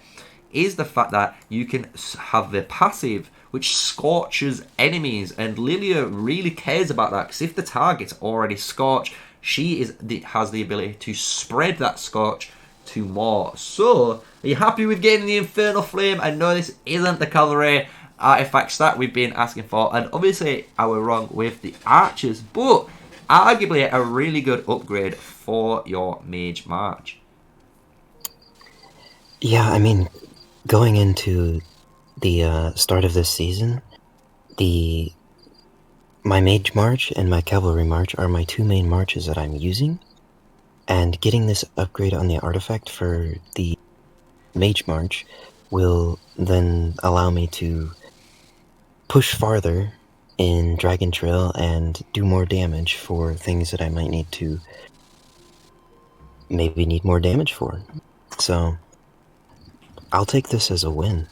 is the fact that you can have the passive which scorches enemies, and Lilia really cares about that because if the target's already scorched, she has the ability to spread that scorch to more. So, are you happy with getting the Infernal Flame? I know this isn't the cavalry artifacts that we've been asking for, and obviously I was wrong with the archers, but arguably a really good upgrade for your Mage March. Yeah, I mean, going into the start of this season, my Mage March and my Cavalry March are my two main marches that I'm using, and getting this upgrade on the artifact for the Mage March will then allow me to push farther in Dragon Trail and do more damage for things that I might need more damage for. So I'll take this as a win.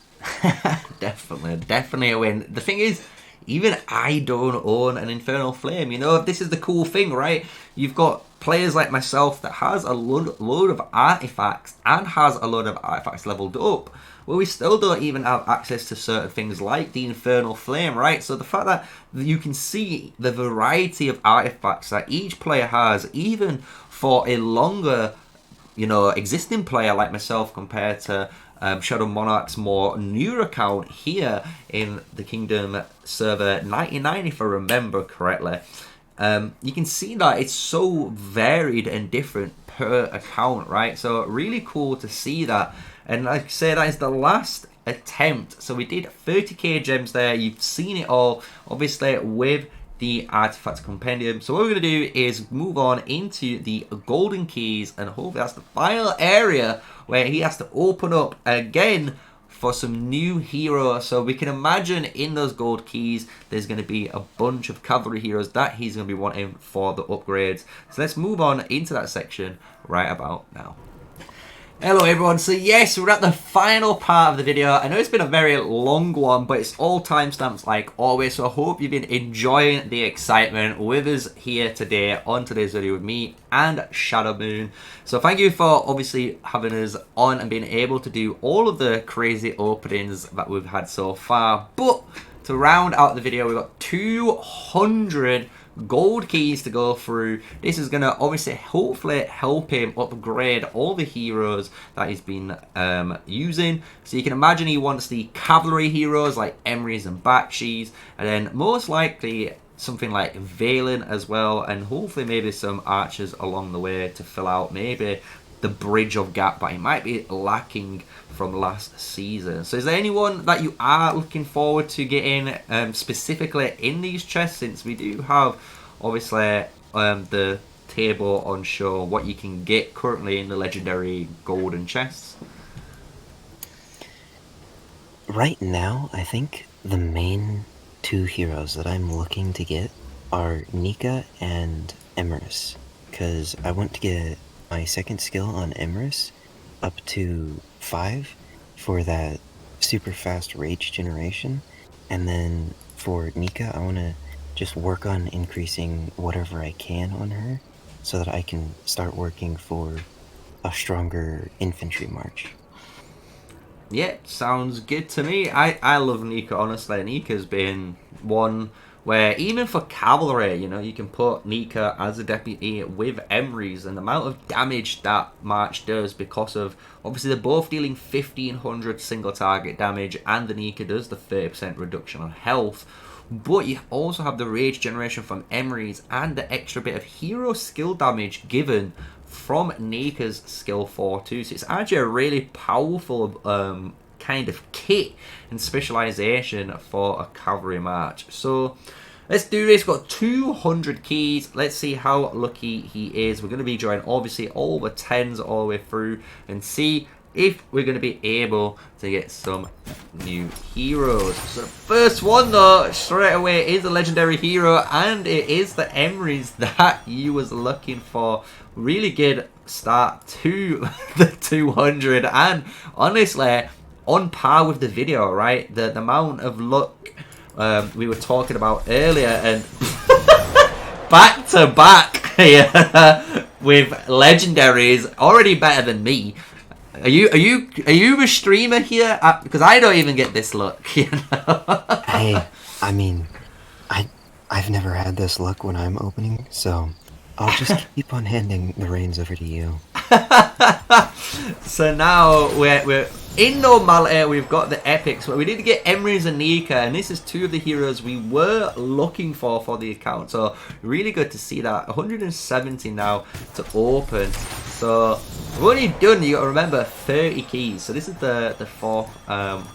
Definitely a win. The thing is, even I don't own an Infernal Flame. You know, this is the cool thing, right? You've got players like myself that has a load of artifacts and has a load of artifacts leveled up, where we still don't even have access to certain things like the Infernal Flame, right? So the fact that you can see the variety of artifacts that each player has, even for a longer, existing player like myself compared to Shadow Monarch's more newer account here in the Kingdom server 99, if I remember correctly. You can see that it's so varied and different per account, right? So really cool to see that. And like I said, that is the last attempt. So we did 30k gems there. You've seen it all, obviously, with the artifact compendium. So what we're going to do is move on into the golden keys, and hopefully that's the final area where he has to open up again for some new heroes. So we can imagine in those gold keys there's going to be a bunch of cavalry heroes that he's going to be wanting for the upgrades. So let's move on into that section right about now. Hello everyone, so yes, we're at the final part of the video. I know it's been a very long one, but it's all timestamps like always, so I hope you've been enjoying the excitement with us here today on today's video with me and Shadow Moon. So thank you for obviously having us on and being able to do all of the crazy openings that we've had so far. But to round out the video, we've got 200 gold keys to go through. This is going to obviously hopefully help him upgrade all the heroes that he's been using. So you can imagine he wants the cavalry heroes like Emery's and Bakshi's, and then most likely something like Valen as well, and hopefully maybe some archers along the way to fill out maybe the bridge of gap that he might be lacking from last season. So is there anyone that you are looking forward to getting specifically in these chests, since we do have obviously the table on show what you can get currently in the legendary golden chests? Right now, I think the main two heroes that I'm looking to get are Nika and Emerus, because I want to get my second skill on Emerus up to 5 for that super fast rage generation, and then for Nika, I want to just work on increasing whatever I can on her so that I can start working for a stronger infantry march. Yeah, sounds good to me. I love Nika, honestly. Nika's been one where even for cavalry, you know, you can put Nika as a deputy with Emrys, and the amount of damage that march does, because of obviously they're both dealing 1500 single target damage, and the Nika does the 30% reduction on health. But you also have the rage generation from Emrys and the extra bit of hero skill damage given from Nika's skill 4 too. So it's actually a really powerful kind of kit and specialization for a cavalry march. So let's do this. We've got 200 keys. Let's see how lucky he is. We're going to be drawing obviously all the 10s all the way through and see if we're going to be able to get some new heroes. So the first one though, straight away, is a legendary hero, and it is the Emrys that you was looking for. Really good start to the 200, and honestly, on par with the video, right? The amount of luck we were talking about earlier, and back to back here with legendaries, already better than me. Are you a streamer here? Because I don't even get this luck, you know? Hey, I mean, I've never had this luck when I'm opening, so I'll just keep on handing the reins over to you. So now we're in normality. We've got the epics, but we need to get Emrys and Nika, and this is two of the heroes we were looking for the account. So really good to see that. 170 now to open. So we've only done, you got to remember, 30 keys. So this is the fourth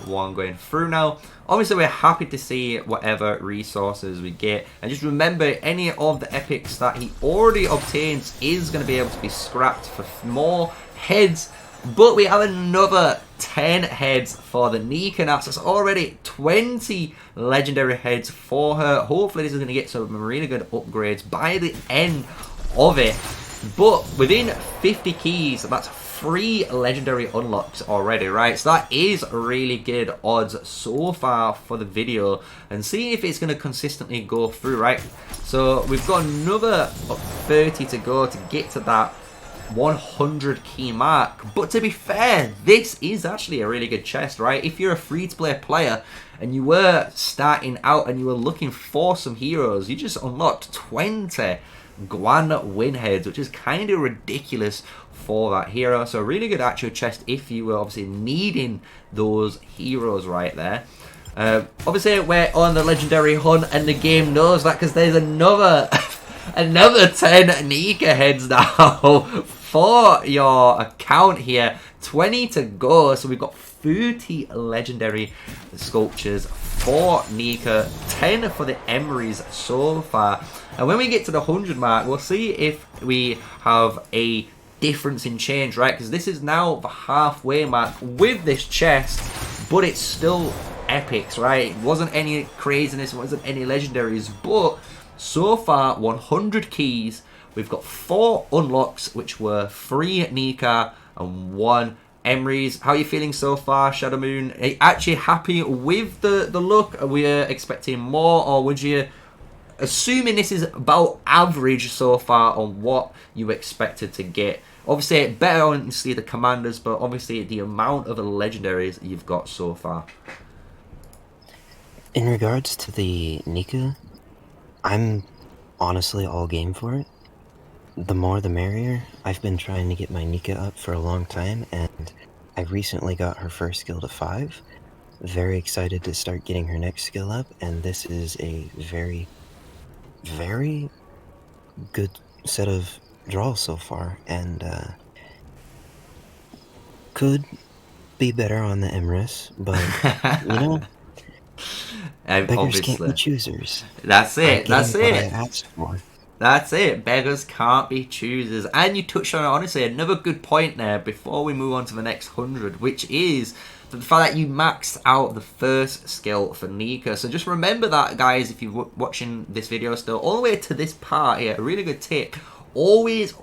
one going through now. Obviously, we're happy to see whatever resources we get. And just remember, any of the epics that he already obtains is going to be able to be scrapped for more heads. But we have another 10 heads for the Nika now. So it's already 20 legendary heads for her. Hopefully, this is going to get some really good upgrades by the end of it. But within 50 keys, that's 3 legendary unlocks already, right? So that is really good odds so far for the video, and see if it's going to consistently go through, right? So we've got another 30 to go to get to that 100 key mark. But to be fair, this is actually a really good chest, right? If you're a free-to-play player and you were starting out and you were looking for some heroes, you just unlocked 20 Guan win heads, which is kind of ridiculous for that hero. So a really good actual chest if you were obviously needing those heroes right there. Obviously we're on the legendary hunt, and the game knows that because there's another another 10 Nika heads now for your account here. 20 to go, so we've got 30 legendary sculptures for Nika, 10 for the Emrys so far. And when we get to the 100 mark, we'll see if we have a difference in change, right? Because this is now the halfway mark with this chest, but it's still epics, right? It wasn't any craziness, it wasn't any legendaries, but so far 100 keys. We've got 4 unlocks, which were 3 Nika and 1 Emrys. How are you feeling so far, Shadow Moon? Are you actually happy with the look? Are we expecting more, or would you, assuming this is about average so far on what you expected to get? Obviously, better honestly the commanders, but obviously the amount of the legendaries you've got so far. In regards to the Nika, I'm honestly all game for it. The more the merrier. I've been trying to get my Nika up for a long time, and I recently got her first skill to 5. Very excited to start getting her next skill up, and this is a very, very good set of draws so far, and could be better on the Emrys, but you know, beggars can't be choosers. That's it. That's What I it. asked for. That's it. Beggars can't be choosers. And you touched on it, honestly, another good point there before we move on to the next 100, which is the fact that you maxed out the first skill for Nika. So just remember that, guys, if you're watching this video still, all the way to this part here, a really good tip. Always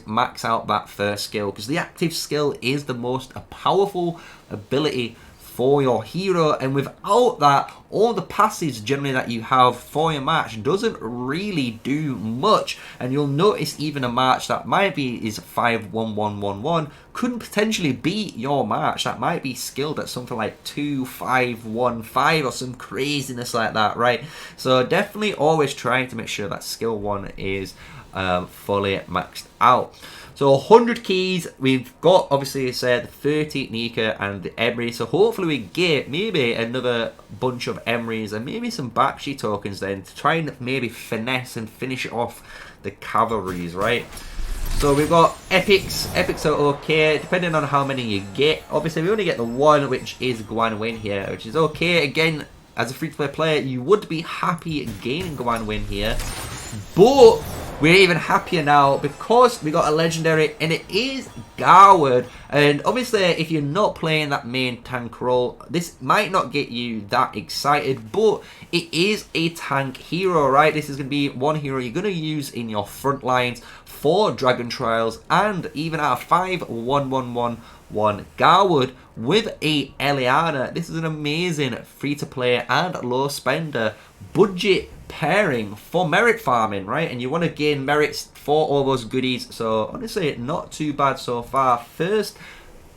max out that first skill, because the active skill is the most powerful ability for your hero, and without that, all the passes generally that you have for your match doesn't really do much. And you'll notice even a match that might be is 5-1-1-1-1 could potentially be your match that might be skilled at something like 2-5-1-5 or some craziness like that, right? So definitely always trying to make sure that skill 1 is fully maxed out. So 100 keys, we've got obviously said 30 Nika and the Emery, so hopefully we get maybe another bunch of Emerys and maybe some Bakshi tokens then to try and maybe finesse and finish off the cavalries, right? So we've got epics. Epics are okay, depending on how many you get. Obviously we only get the one, which is Guan Win here, which is okay. Again, as a free-to-play player, you would be happy gaining Guan Win here, but we're even happier now because we got a legendary, and it is Garwood. And obviously, if you're not playing that main tank role, this might not get you that excited, but it is a tank hero, right? This is going to be one hero you're going to use in your front lines for Dragon Trials, and even at a 5-1-1-1-1 Garwood with a Eliana. This is an amazing free-to-play and low-spender budget pairing for merit farming, right? And you want to gain merits for all those goodies. So honestly, not too bad so far. First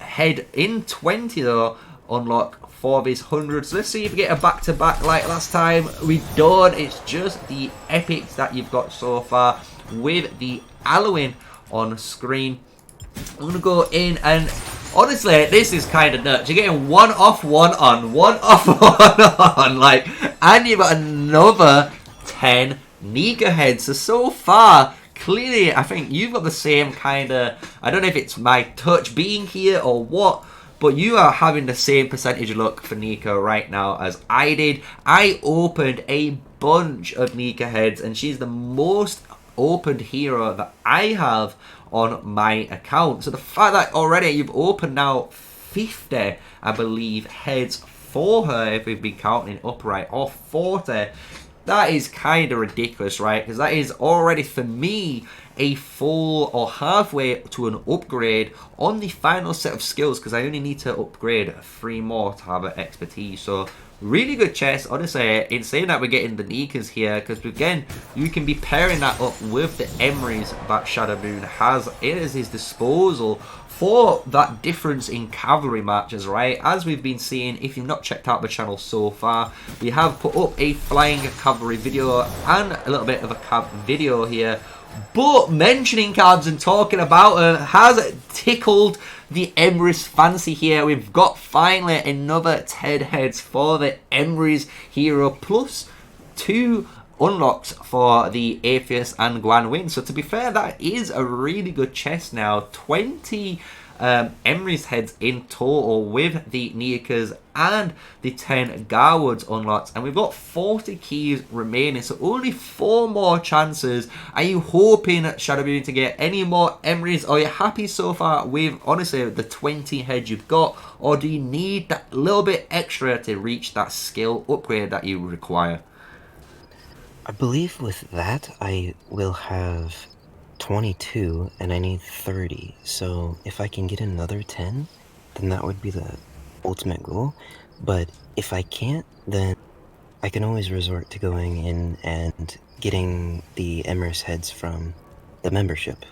head in 20 though, unlock for these hundreds. Let's see if we get a back-to-back like last time. We don't. It's just the epics that you've got so far with the Alwyn on screen. I'm gonna go in, and honestly, this is kind of nuts. You're getting one off, one on, one off, one on, like, and you've got another 10 Nika heads. So far, clearly, I think you've got the same kind of, I don't know if it's my touch being here or what, but you are having the same percentage luck for Nika right now as I did. I opened a bunch of Nika heads, and she's the most opened hero that I have on my account. So the fact that already you've opened now 50, I believe, heads for her, if we've been counting upright, or 40, that is kind of ridiculous, right? Because that is already, for me, a full or halfway to an upgrade on the final set of skills, because I only need to upgrade 3 more to have an expertise. So really good chest. Honestly, insane that we're getting the Nikas here, because again, you can be pairing that up with the Emerys that Shadow Moon has at his disposal for that difference in cavalry matches, right? As we've been seeing, if you've not checked out the channel so far, we have put up a flying cavalry video and a little bit of a cav video here. But mentioning cabs and talking about her has tickled the Emerys fancy here. We've got finally another 10 heads for the Emerys hero, plus 2 unlocks for the Atheist and Guan Win. So to be fair, that is a really good chest now. 20 Emerys heads in total with the Nikas and the 10 Garwoods unlocked, and we've got 40 keys remaining, so only 4 more chances. Are you hoping, Shadow Moon, to get any more Emerys? Are you happy so far with, honestly, the 20 heads you've got, or do you need that little bit extra to reach that skill upgrade that you require? I believe with that I will have 22 and I need 30, so if I can get another 10, then that would be the ultimate goal. But if I can't, then I can always resort to going in and getting the Emerys heads from the membership.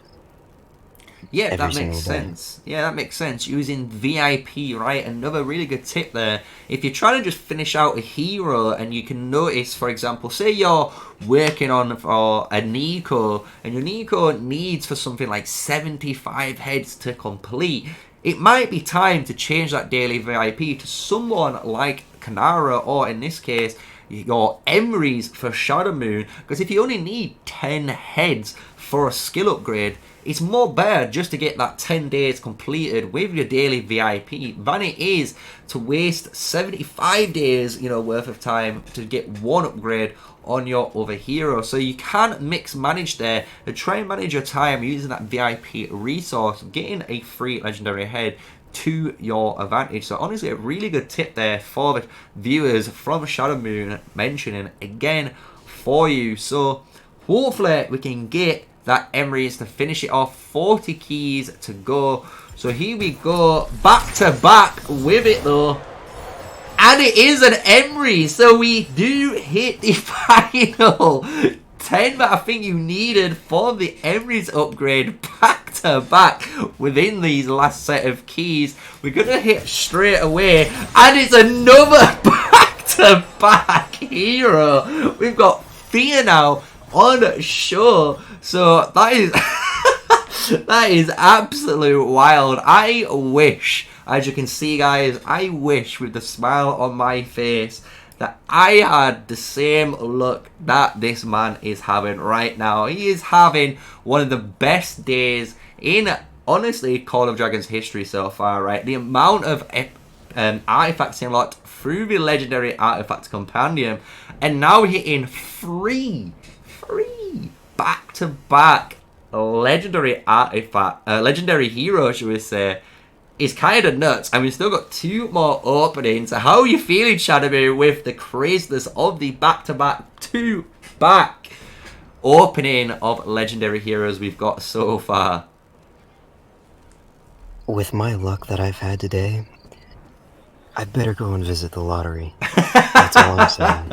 Yeah, that makes sense. Yeah, that makes sense. Using VIP, right? Another really good tip there. If you're trying to just finish out a hero and you can notice, for example, say you're working on for a Nico and your Nico needs for something like 75 heads to complete, it might be time to change that daily VIP to someone like Kanara, or in this case, your Emerys for Shadow Moon, because if you only need 10 heads for a skill upgrade, it's more better just to get that 10 days completed with your daily VIP than it is to waste 75 days, worth of time to get one upgrade on your other hero. So you can mix manage there and try and manage your time using that VIP resource, getting a free legendary head to your advantage. So honestly, a really good tip there for the viewers from Shadow Moon mentioning again for you. So hopefully we can get that Emerys to finish it off. 40 keys to go. So here we go, back to back with it though. And it is an Emery, so we do hit the final 10 that I think you needed for the Emery's upgrade back to back within these last set of keys. We're going to hit straight away, and it's another back to back hero. We've got Fear now on show, so that is that is absolute wild. I wish, as you can see guys, I wish with the smile on my face that I had the same luck that this man is having right now. He is having one of the best days in, honestly, Call of Dragons history so far, right? The amount of artifacts unlocked through the legendary artifact compendium, and now hitting three back-to-back legendary artifact, legendary heroes, should we say, is kind of nuts. And we've still got 2 more openings. How are you feeling, Shadowmoon, with the craziness of the back-to-back 2-back opening of legendary heroes we've got so far? With my luck that I've had today, I better go and visit the lottery. That's all I'm saying.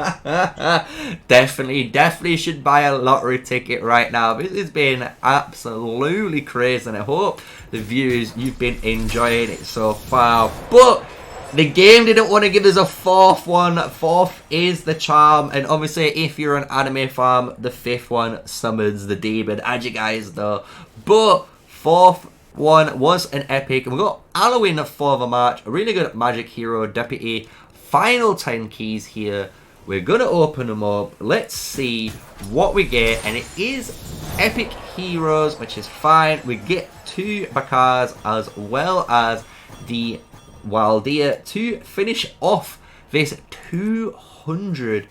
Definitely should buy a lottery ticket right now. This has been absolutely crazy, and I hope the viewers, you've been enjoying it so far. But the game didn't want to give us a 4th one. 4th is the charm, and obviously if you're an anime farm, the 5th one summons the demon, as you guys know. But 4th one was an epic, and we got Halloween for the March, a really good magic hero deputy. Final 10 keys here. We're gonna open them up. Let's see what we get, and it is epic heroes, which is fine. We get 2 Bakars as well as the Wildeer to finish off this 200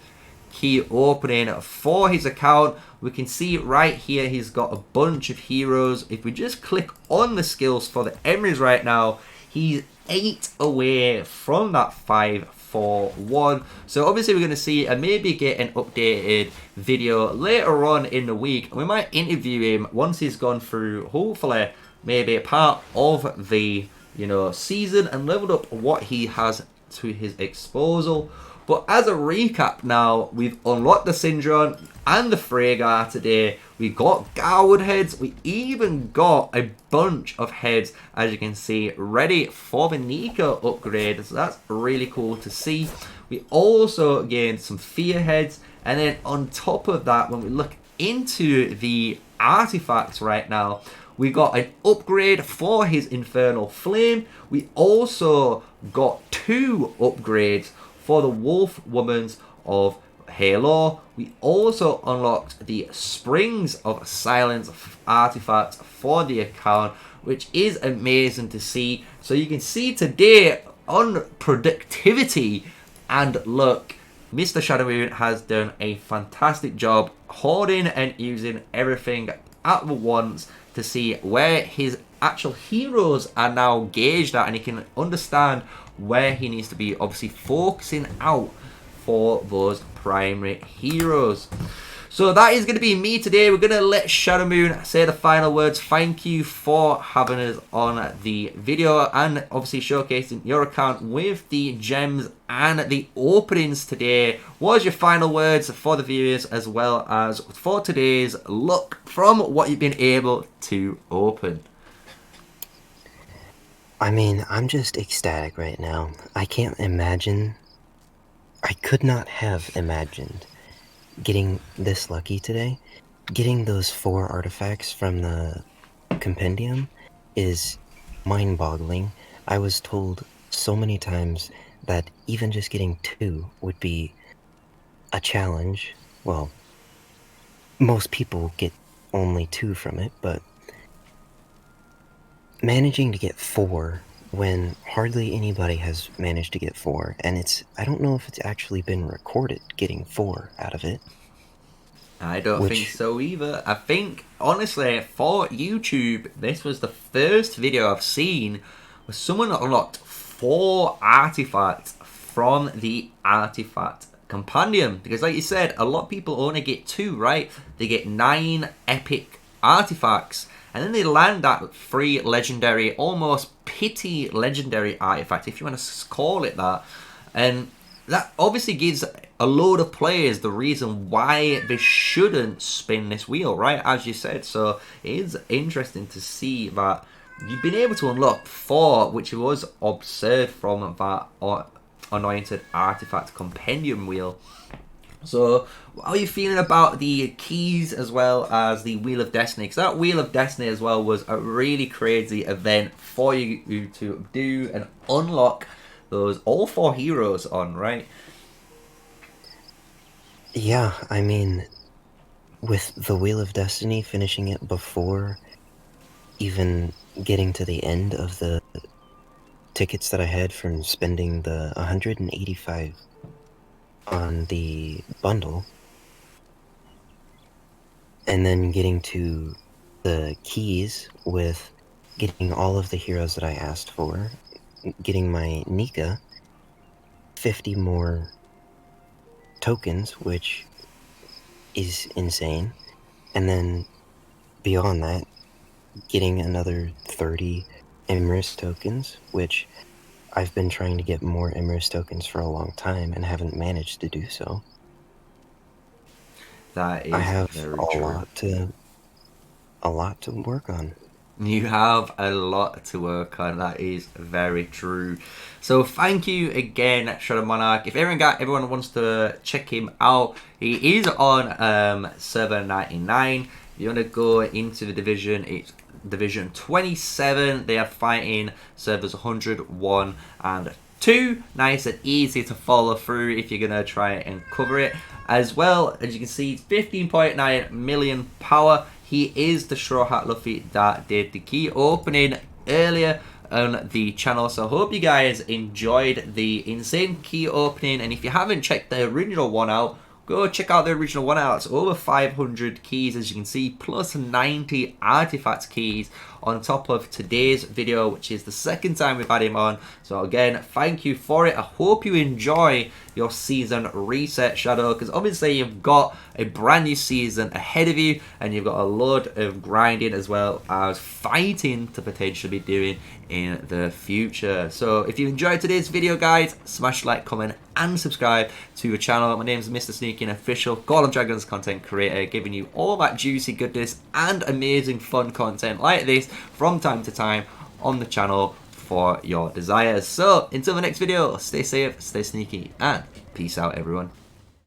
key opening for his account. We can see right here he's got a bunch of heroes. If we just click on the skills for the Emerys right now, he's 8 away from that 5-4-1. So obviously we're going to see and maybe get an updated video later on in the week. We might interview him once he's gone through, hopefully, maybe a part of the, you know, season and leveled up what he has to his disposal. But as a recap now, we've unlocked the Syndron and the Freygar today. We got Garwood heads. We even got a bunch of heads, as you can see, ready for the Nico upgrade. So that's really cool to see. We also gained some Fear heads. And then on top of that, when we look into the artifacts right now, we got an upgrade for his Infernal Flame. We also got 2 upgrades for the Wolf Womans of Halo. We also unlocked the Springs of Silence artifact for the account, which is amazing to see. So you can see today on productivity and luck, Mr. Shadowmoon has done a fantastic job hoarding and using everything at once to see where his actual heroes are now gauged at, and he can understand where he needs to be obviously focusing out for those primary heroes. So that is going to be me today. We're going to let Shadowmoon say the final words. Thank you for having us on the video and obviously showcasing your account with the gems and the openings today. What was your final words for the viewers as well as for today's luck from what you've been able to open? I mean, I'm just ecstatic right now. I can't imagine, I could not have imagined getting this lucky today. Getting those 4 artifacts from the Compendium is mind-boggling. I was told so many times that even just getting 2 would be a challenge. Well, most people get only 2 from it, but managing to get 4 when hardly anybody has managed to get 4, and I don't know if it's actually been recorded getting 4 out of it. I don't think so either. I think, honestly, for YouTube, this was the first video I've seen where someone unlocked 4 artifacts from the artifact compendium. Because like you said, a lot of people only get 2, right? They get 9 epic artifacts, and then they land that 3 legendary, almost pity legendary artifact, if you want to call it that. And that obviously gives a load of players the reason why they shouldn't spin this wheel, right? As you said. So it is interesting to see that you've been able to unlock 4, which was observed from that Anointed Artifact Compendium wheel. So, how are you feeling about the keys as well as the Wheel of Destiny? Because that Wheel of Destiny as well was a really crazy event for you to do and unlock those all 4 heroes on, right? Yeah, I mean, with the Wheel of Destiny, finishing it before even getting to the end of the tickets that I had from spending the 185 on the bundle, and then getting to the keys with getting all of the heroes that I asked for, getting my Nika 50 more tokens, which is insane, and then beyond that, getting another 30 Emrys tokens, which I've been trying to get more Emrys tokens for a long time and haven't managed to do so. That I is have very true. a lot to work on. You have a lot to work on. That is very true. So thank you again, Shadow Monarch. If everyone wants to check him out, he is on server 99. You want to go into the division, it's division 27. They are fighting servers 101 and 2. Nice and easy to follow through if you're going to try and cover it. As well, as you can see, 15.9 million power. He is the Straw Hat Luffy that did the key opening earlier on the channel. So I hope you guys enjoyed the insane key opening. And if you haven't checked the original one out, go check out the original one out. It's over 500 keys, as you can see, plus 90 artifact keys on top of today's video, which is the second time we've had him on. So again, thank you for it. I hope you enjoy your season reset, Shadow, because obviously you've got a brand new season ahead of you, and you've got a load of grinding as well as fighting to potentially be doing in the future. So if you enjoyed today's video, guys, smash like, comment, and subscribe to the channel. My name is MrSneakyy, an official Call of Dragons content creator, giving you all that juicy goodness and amazing fun content like this from time to time on the channel for your desires. So until the next video, stay safe, stay sneaky, and peace out, everyone.